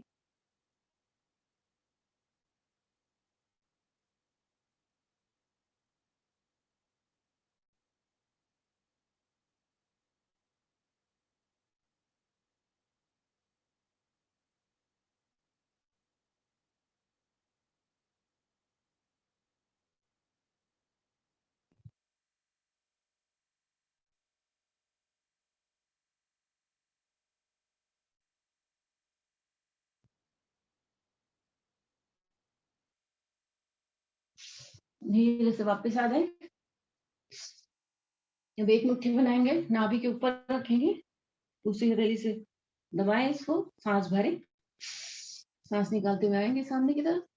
धीरे से वापस आ जाए। अब एक मुट्ठी बनाएंगे, नाभि के ऊपर रखेंगे, दूसरी हथेली से दबाएं इसको, सांस भरें। सांस निकालते हुए आएंगे सामने की तरफ।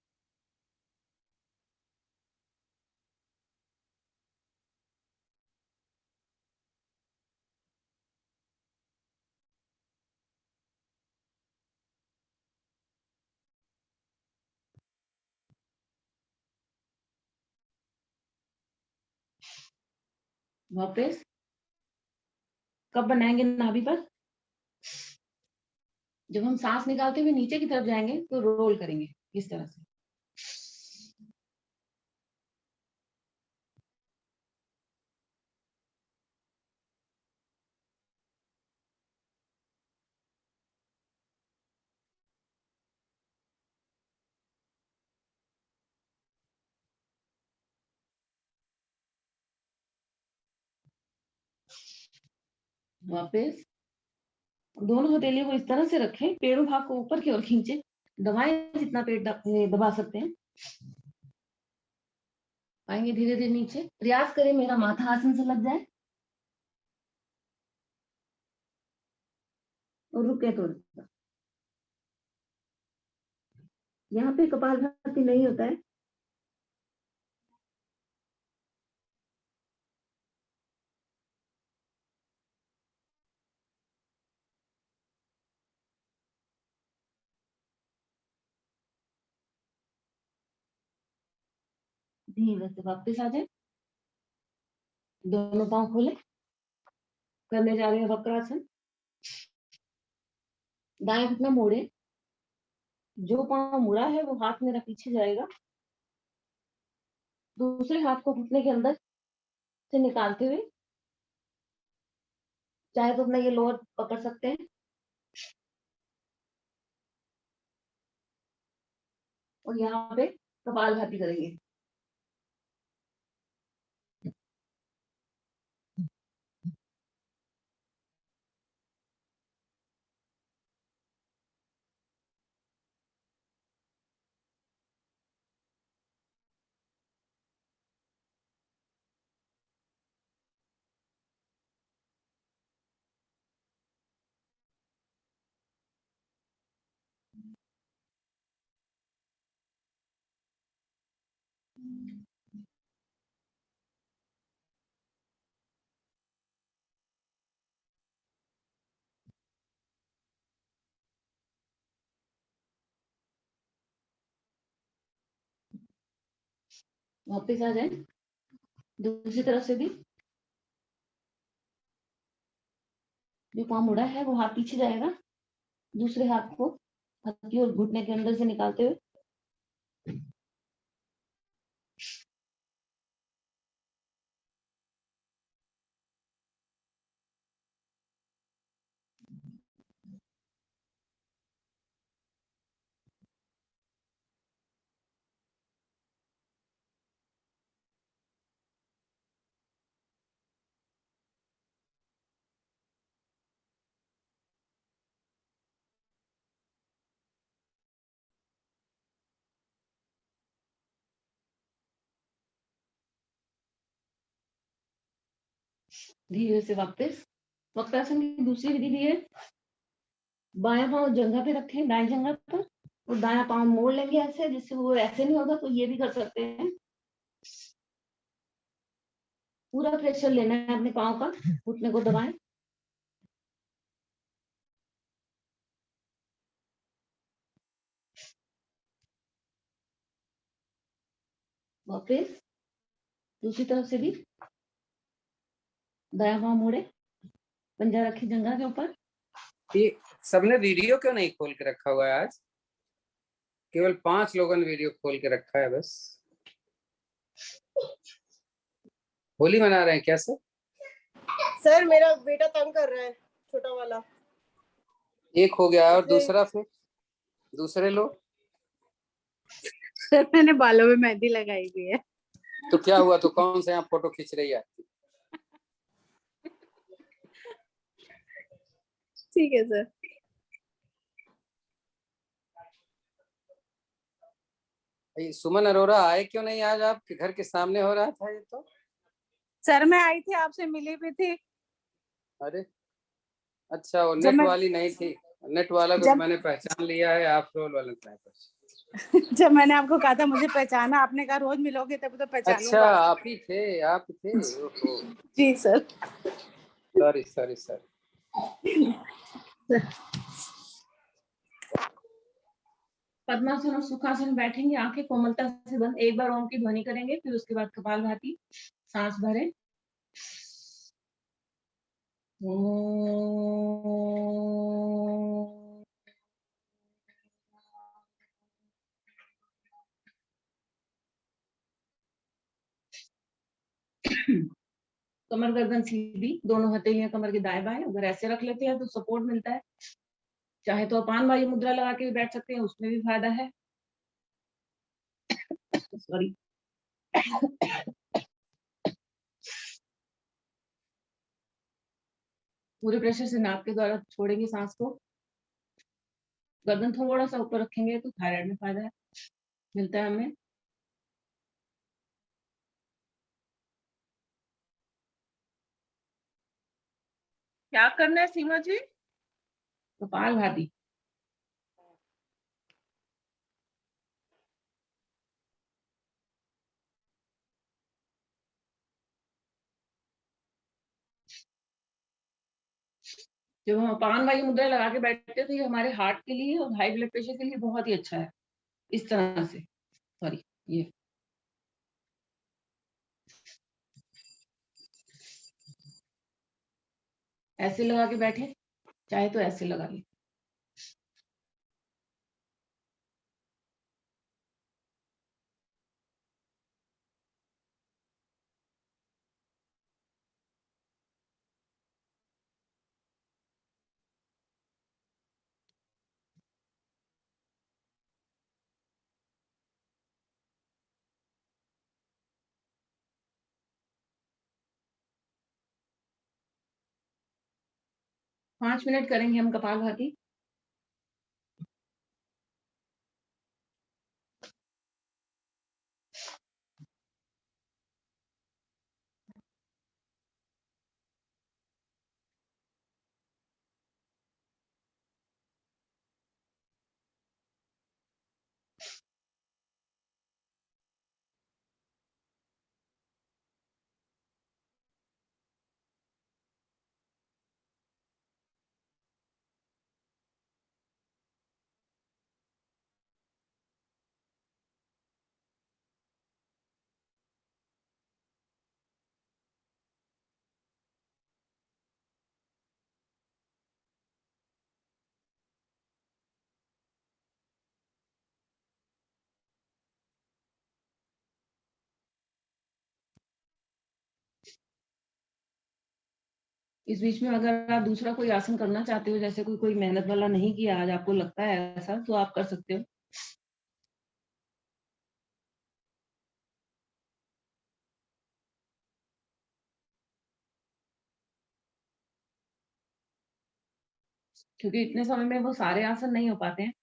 वापस। कब बनाएंगे नाभि पर? जब हम सांस निकालते हुए नीचे की तरफ जाएंगे तो रोल करेंगे इस तरह से। वापस दोनों हथेलियों को इस तरह से रखें, पेड़ों भाग को ऊपर की ओर खींचे, दबाएं जितना पेट दबा सकते हैं। आएंगे धीरे धीरे नीचे, प्रयास करें मेरा माथा आसन से लग जाए और रुके थोड़ा सा। यहाँ पे कपालभाति नहीं होता है। धीरे से वापस आ जाए, दोनों पांव खोले, करने जा रहे हैं वक्रासन। दाएं घुटना मोड़े, जो पांव मुड़ा है वो हाथ मेरा पीछे जाएगा, दूसरे हाथ को घुटने के अंदर से निकालते हुए, चाहे तो अपना ये लोअर पकड़ सकते हैं और यहाँ पे कपालभाति करेंगे। वापस आ जाए, दूसरी तरफ से भी जो पाँव मुड़ा है वो हाथ पीछे जाएगा, दूसरे हाथ को हाथ की और घुटने के अंदर से निकालते हुए, धीरे से वापस। वक्रासन की दूसरी विधि भी है, बायां पांव जंघा पे रखें, दाएं जंघा पर, और दायां पांव मोड़ लेंगे ऐसे, जिससे वो ऐसे नहीं होगा, तो ये भी कर सकते हैं। पूरा प्रेशर लेना है अपने पांव का, घुटने को दबाएं, वापस दूसरी तरफ से भी दायां पांव मोड़े, पंजा रखे जंघा के ऊपर। ये सबने वीडियो क्यों नहीं खोल के रखा हुआ है आज? केवल 5 लोगों ने वीडियो खोल के रखा है बस। होली मना रहे हैं क्या सर? सर मेरा बेटा तंग कर रहा है, छोटा वाला। एक हो गया और दूसरा फिर दूसरे लोग? सर मैंने बालों में मेहंदी लगाई हुई है। तो क्या हुआ? तो कौन से यहाँ फोटो खींच रही है? ठीक है सर। सुमन अरोरा आए क्यों नहीं आज? आपके घर के सामने हो रहा था ये तो। सर मैं आई थी, आपसे मिली भी थी। अरे अच्छा, वो नेट वाली नहीं थी। नेट वाला को मैंने पहचान लिया है, आप रोल वाले जब मैंने आपको कहा था मुझे पहचाना, आपने कहा रोज मिलोगे तब तो पहचानूंगा। अच्छा आप ही थे, आप थे। जी sir. Sorry sorry sorry. Padmasana और सुखासन बैठेंगे, आंखें कोमलता से बंद, एक बार ओम की ध्वनि करेंगे, फिर उसके बाद कपालभाति, सांस भरे। कमर गर्दन सीधी, दोनों हथेलियां कमर के दाएं बाएं, अगर ऐसे रख लेते हैं तो सपोर्ट मिलता है। चाहे तो अपान वायु मुद्रा लगा के भी बैठ सकते हैं, उसमें भी फायदा है। सॉरी। पूरे प्रेशर से नाक के द्वारा छोड़ेंगे सांस को। गर्दन थोड़ा सा ऊपर रखेंगे तो थायराइड में फायदा है, मिलता है हमें। क्या करना है सीमा जी? कपालभाति। जब हम अपान वायु मुद्रा लगा के बैठते हैं तो ये हमारे हार्ट के लिए और हाई ब्लड प्रेशर के लिए बहुत ही अच्छा है। इस तरह से, सॉरी, ये ऐसे लगा के बैठे, चाहे तो ऐसे लगा ले। पांच मिनट करेंगे हम कपालभाति। इस बीच में अगर आप दूसरा कोई आसन करना चाहते हो, जैसे कोई कोई मेहनत वाला नहीं किया आज, आपको लगता है ऐसा, तो आप कर सकते हो। क्योंकि इतने समय में वो सारे आसन नहीं हो पाते हैं।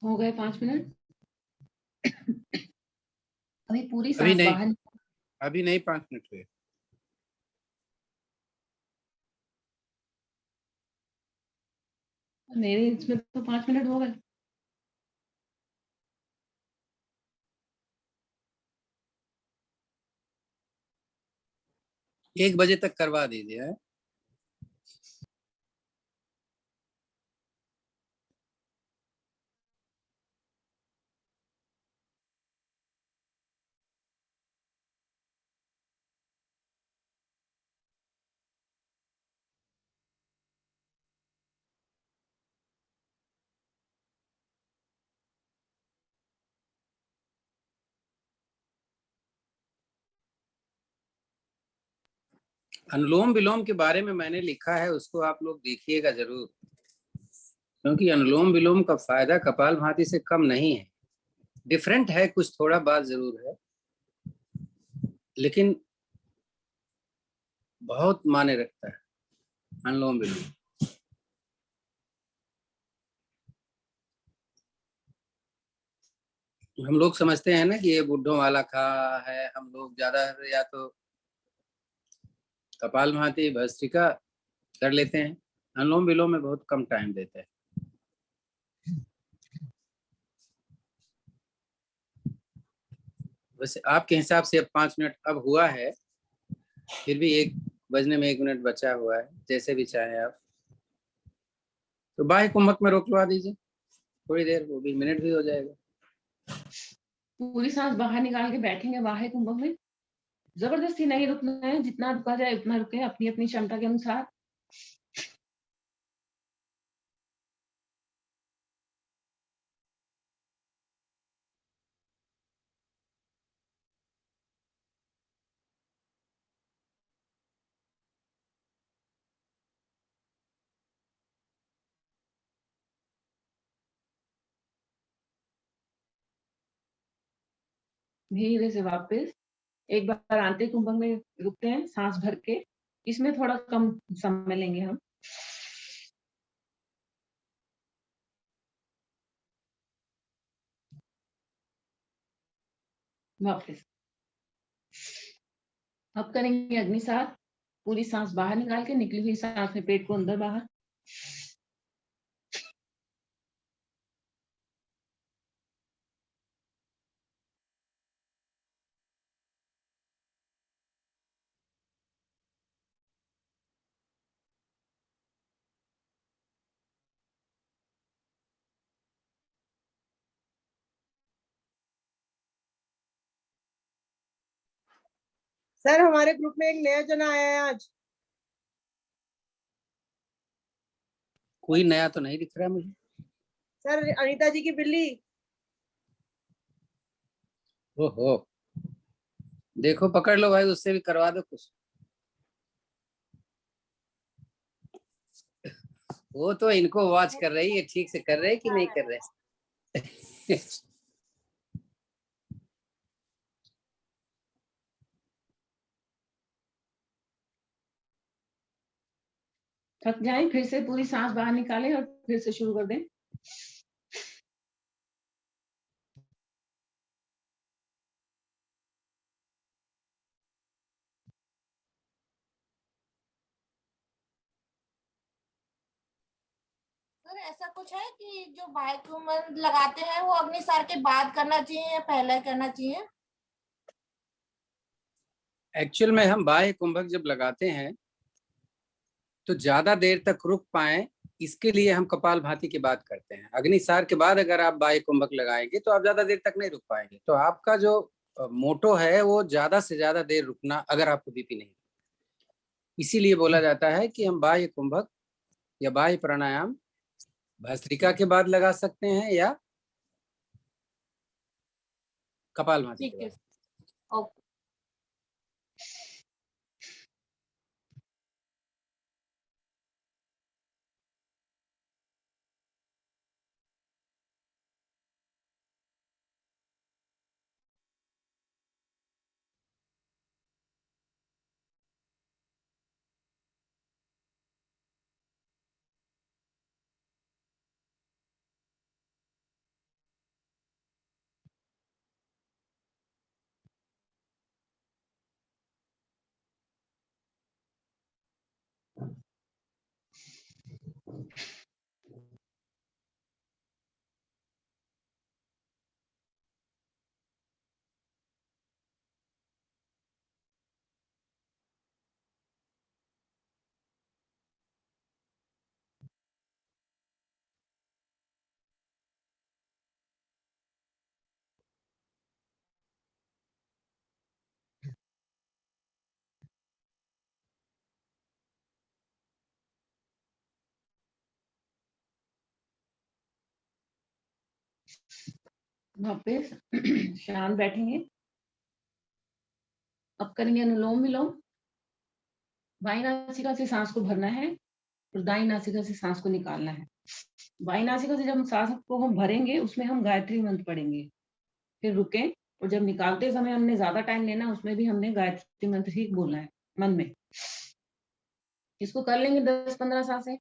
हो गए 5 मिनट। अभी पूरी अभी सांस नहीं, बाहर। अभी नहीं, 5 मिनट हुए। मेरे इसमें तो 5 मिनट हो गए। 1 बजे तक करवा दीजिए, है? अनुलोम विलोम के बारे में मैंने लिखा है, उसको आप लोग देखिएगा जरूर, क्योंकि अनुलोम विलोम का फायदा कपालभाति से कम नहीं है। डिफरेंट है, कुछ थोड़ा बात जरूर है, लेकिन बहुत मायने रखता है अनुलोम विलोम। हम लोग समझते हैं ना कि ये बुड्ढों वाला खा है, हम लोग ज्यादा या तो कपालभाति भस्त्रिका कर लेते हैं, अनुलोम विलोम में बहुत कम टाइम देते हैं। वैसे आपके हिसाब से अब 5 मिनट अब हुआ है, फिर भी 1 बजने में 1 मिनट बचा हुआ है, जैसे भी चाहे आप। तो बाह्य कुंभक में रोकवा दीजिए थोड़ी देर, वो भी मिनट भी हो जाएगा। पूरी सांस बाहर निकाल के बैठेंगे बाह्य कुंभक में। जबरदस्ती नहीं रुकना है, जितना रुका जाए उतना रुके, अपनी अपनी क्षमता के अनुसार। धीरे से वापस एक बार आंतरिक कुंभक में रुकते हैं सांस भर के। इसमें थोड़ा कम समय लेंगे हम। वापस अब करेंगे अग्निसार। पूरी सांस बाहर निकाल के, निकली हुई सांस में पेट को अंदर बाहर। सर हमारे ग्रुप में एक नया जना आया है आज। कोई नया तो नहीं दिख रहा मुझे। सर अनीता जी की बिल्ली। ओहो, देखो पकड़ लो भाई, उससे भी करवा दो कुछ। वो तो इनको वॉच कर रही है, ठीक से कर रहे कि नहीं कर रहे। थक जाए फिर से पूरी सांस बाहर निकालें और फिर से शुरू कर दें। सर ऐसा कुछ है कि जो बायक्यूमन लगाते हैं वो अग्निसार के बाद करना चाहिए या पहले करना चाहिए? एक्चुअल में हम बाह्य कुंभक जब लगाते हैं तो ज्यादा देर तक रुक पाए, इसके लिए हम कपालभाति की बात करते हैं। अग्निसार के बाद अगर आप बाह्य कुंभक लगाएंगे तो आप ज्यादा देर तक नहीं रुक पाएंगे। तो आपका जो मोटो है वो ज्यादा से ज्यादा देर रुकना, अगर आपको बीपी नहीं। इसीलिए बोला जाता है कि हम बाह्य कुंभक या बाह्य प्राणायाम भस्त्रिका के बाद लगा सकते हैं या कपालभाति के ठीक है। बाद। ओके। वापस शांत बैठेंगे। अब करेंगे अनुलोम विलोम। बाई नासिका से सांस को भरना है और दाई नासिका से सांस को निकालना है। बाई नासिका से जब सांस को हम भरेंगे उसमें हम गायत्री मंत्र पढ़ेंगे, फिर रुकें। और जब निकालते समय हमने ज्यादा टाइम लेना, उसमें भी हमने गायत्री मंत्र ही बोलना है मन में। इसको कर लेंगे 10-15 सांसें।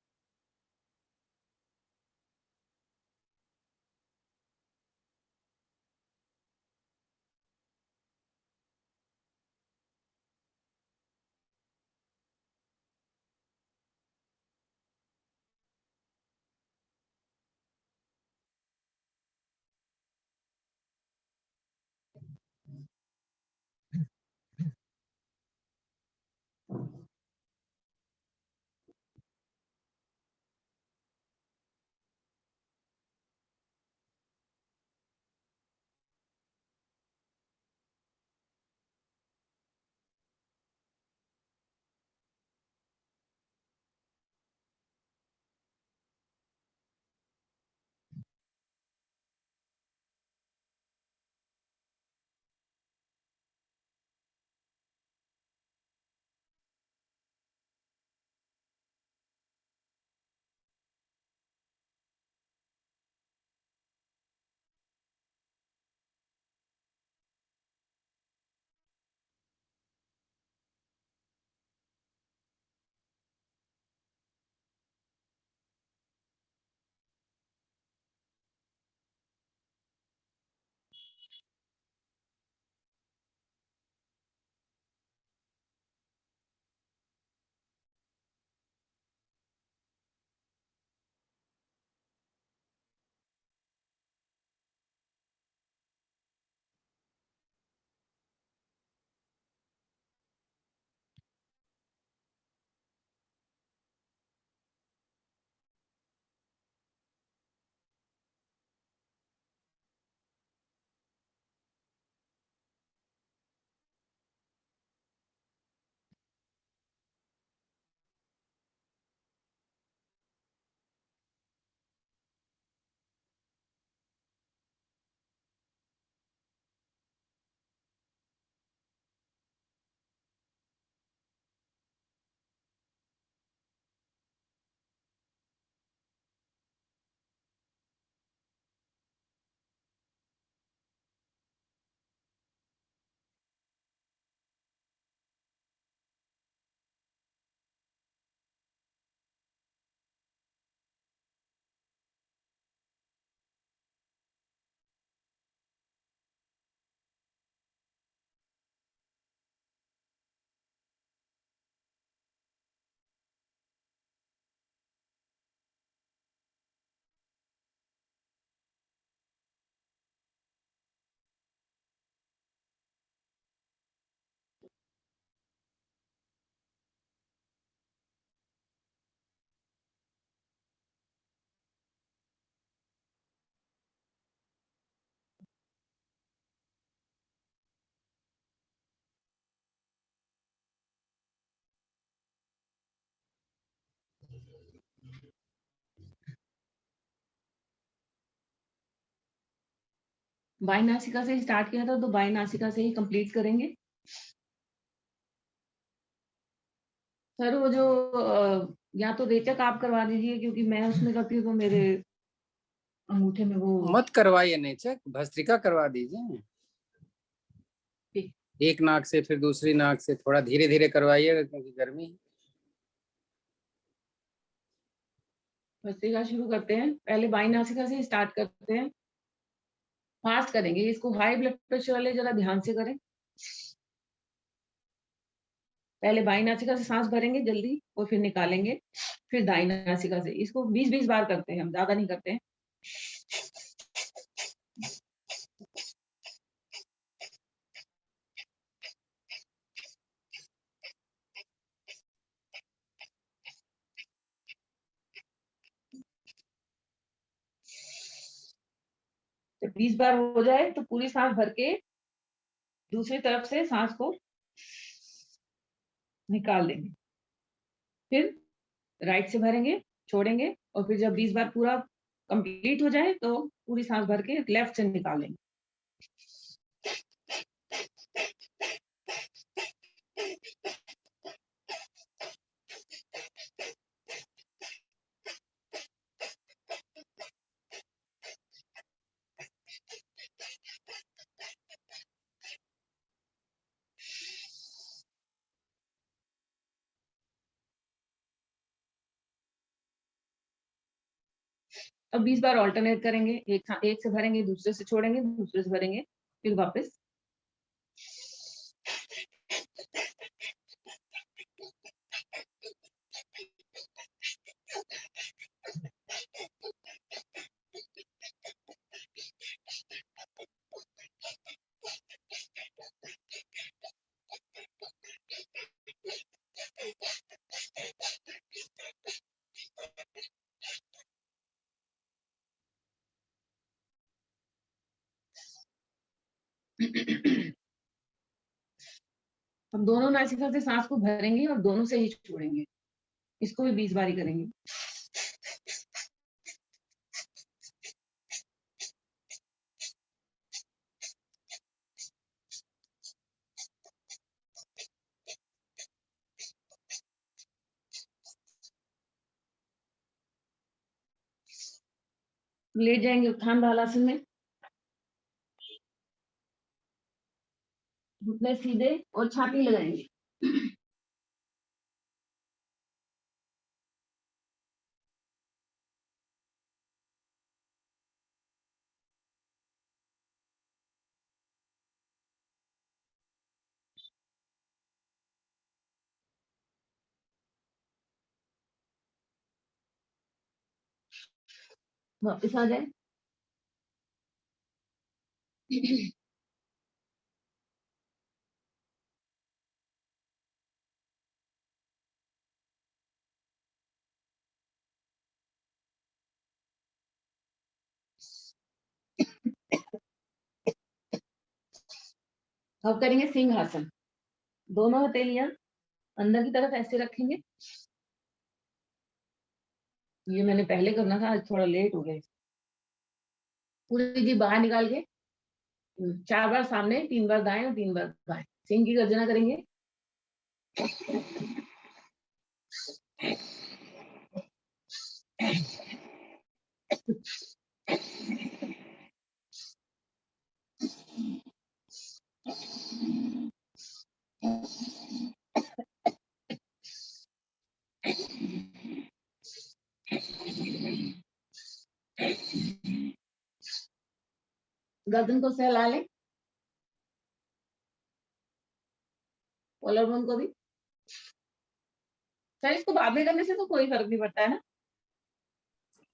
बाई नासिका से स्टार्ट किया था तो बाई नासिका से ही कंप्लीट करेंगे। सर वो जो या तो रेचक आप करवा दीजिए, क्योंकि मैं उसमें करती हूँ तो मेरे अंगूठे में वो मत करवाइए नेचक, भस्त्रिका करवा दीजिए। ठीक। एक नाक से फिर दूसरी नाक से थोड़ा धीरे धीरे करवाइएगा, क्योंकि गर्मी है। भस्त्रिका शुरू करते हैं। पहले बाई नासिका से स्टार्ट करते हैं, फास्ट करेंगे इसको। हाई ब्लड प्रेशर वाले जरा ध्यान से करें। पहले बाई नासिका से सांस भरेंगे जल्दी और फिर निकालेंगे, फिर दाई नासिका से। इसको 20-20 बार करते हैं हम, ज्यादा नहीं करते हैं। तो 20 बार हो जाए तो पूरी सांस भर के दूसरी तरफ से सांस को निकाल देंगे, फिर राइट से भरेंगे, छोड़ेंगे, और फिर जब 20 बार पूरा कंप्लीट हो जाए तो पूरी सांस भर के लेफ्ट से निकालेंगे। अब 20 बार ऑल्टरनेट करेंगे। एक से भरेंगे, दूसरे से छोड़ेंगे, दूसरे से भरेंगे, फिर वापस। हम दोनों नासिका से सांस को भरेंगे और दोनों से ही छोड़ेंगे। इसको भी 20 बारी करेंगे। लेट जाएंगे उत्थान बालासन में, घुटने सीधे और छाती लगाएंगे। वापिस आ जाए। अब करेंगे सिंहासन। दोनों हथेलियां अंदर की तरफ ऐसे रखेंगे। ये मैंने पहले करना था, आज थोड़ा लेट हो गया। पूरी जी बाहर निकाल के 4 बार सामने, 3 बार दाएं और 3 बार बाएं। सिंह की गर्जना करेंगे। गर्दन को सहला लें, कॉलर बोन को भी। सर इसको बाद में करने से तो कोई फर्क नहीं पड़ता है ना?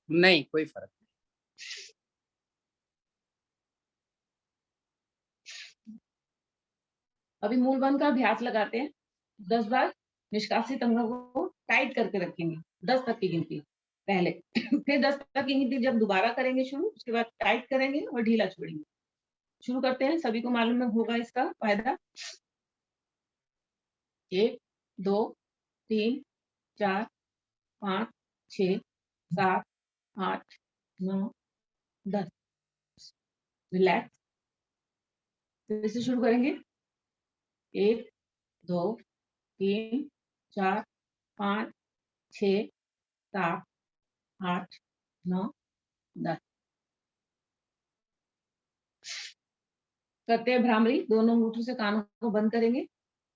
नहीं, कोई फर्क नहीं। अभी मूल बंद का अभ्यास लगाते हैं। 10 बार निष्कासित अंगों को टाइट करके रखेंगे, 10 तक की गिनती पहले। फिर 10 तक की गिनती जब दोबारा करेंगे शुरू, उसके बाद टाइट करेंगे और ढीला छोड़ेंगे। शुरू करते हैं, सभी को मालूम होगा इसका फायदा। 1 2 3 4 5 6 7 8 9 10। रिलैक्स। फिर से शुरू करेंगे। 1 2 3 4 5 6 7 8 9 10। करते हैं भ्रामरी। दोनों अंगूठों से कानों को बंद करेंगे।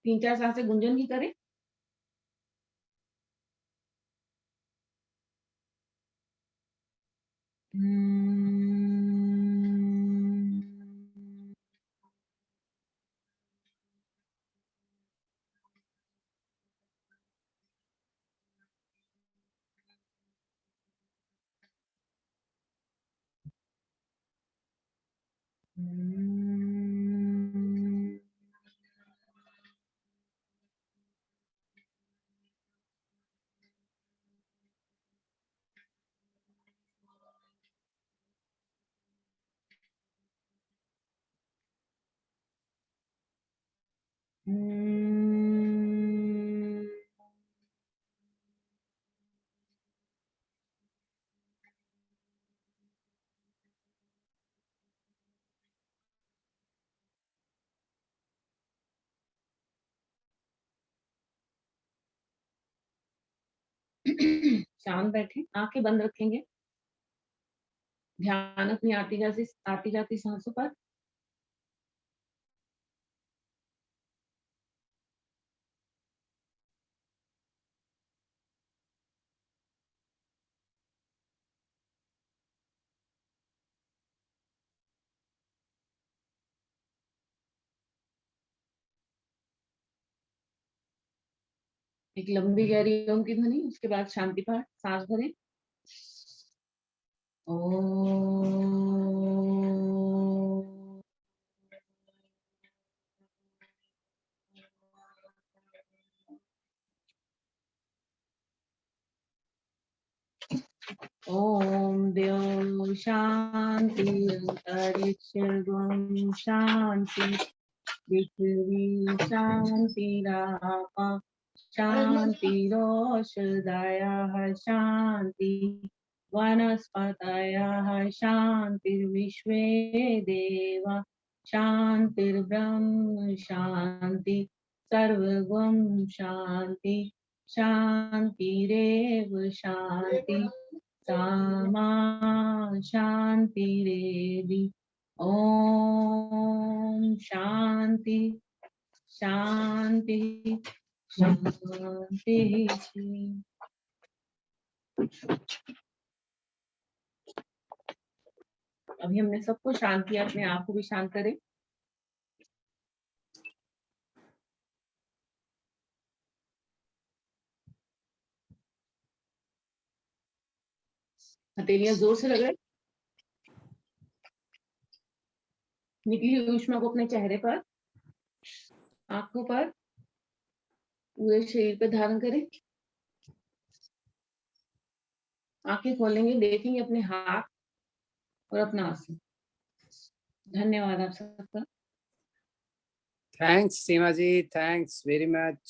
3-4 सांसें गुंजन की करें। शांत बैठे, आंखें बंद रखेंगे। ध्यान अपनी आती जाती सांसों पर। एक लंबी गहरी ओम की ध्वनि, उसके बाद शांति पाठ। सांस भरें। ओम द्यौः शांति अंतरिक्ष द्वं शांति पृथ्वी शांतिरापः शान्तिरोषधयः शान्ति वनस्पतयः शान्तिर्विश्वे देवा शान्तिर्ब्रह्म शान्ति सर्वगुण शान्ति शान्तिरेव शान्ति सामा शान्तिरेधि। ओम शांति शांति शांति। अभी हमने सबको शांत किया, अपने आप को भी शांत करें। हथेलियां जोर से लगाए। निकली हुई ऊष्मा को अपने चेहरे पर, आंखों पर, पूरे शरीर पर धारण करें। आंखें खोलेंगे, देखेंगे अपने हाथ और अपना आसन। धन्यवाद आप सबका। थैंक्स सीमा जी, थैंक्स वेरी मच।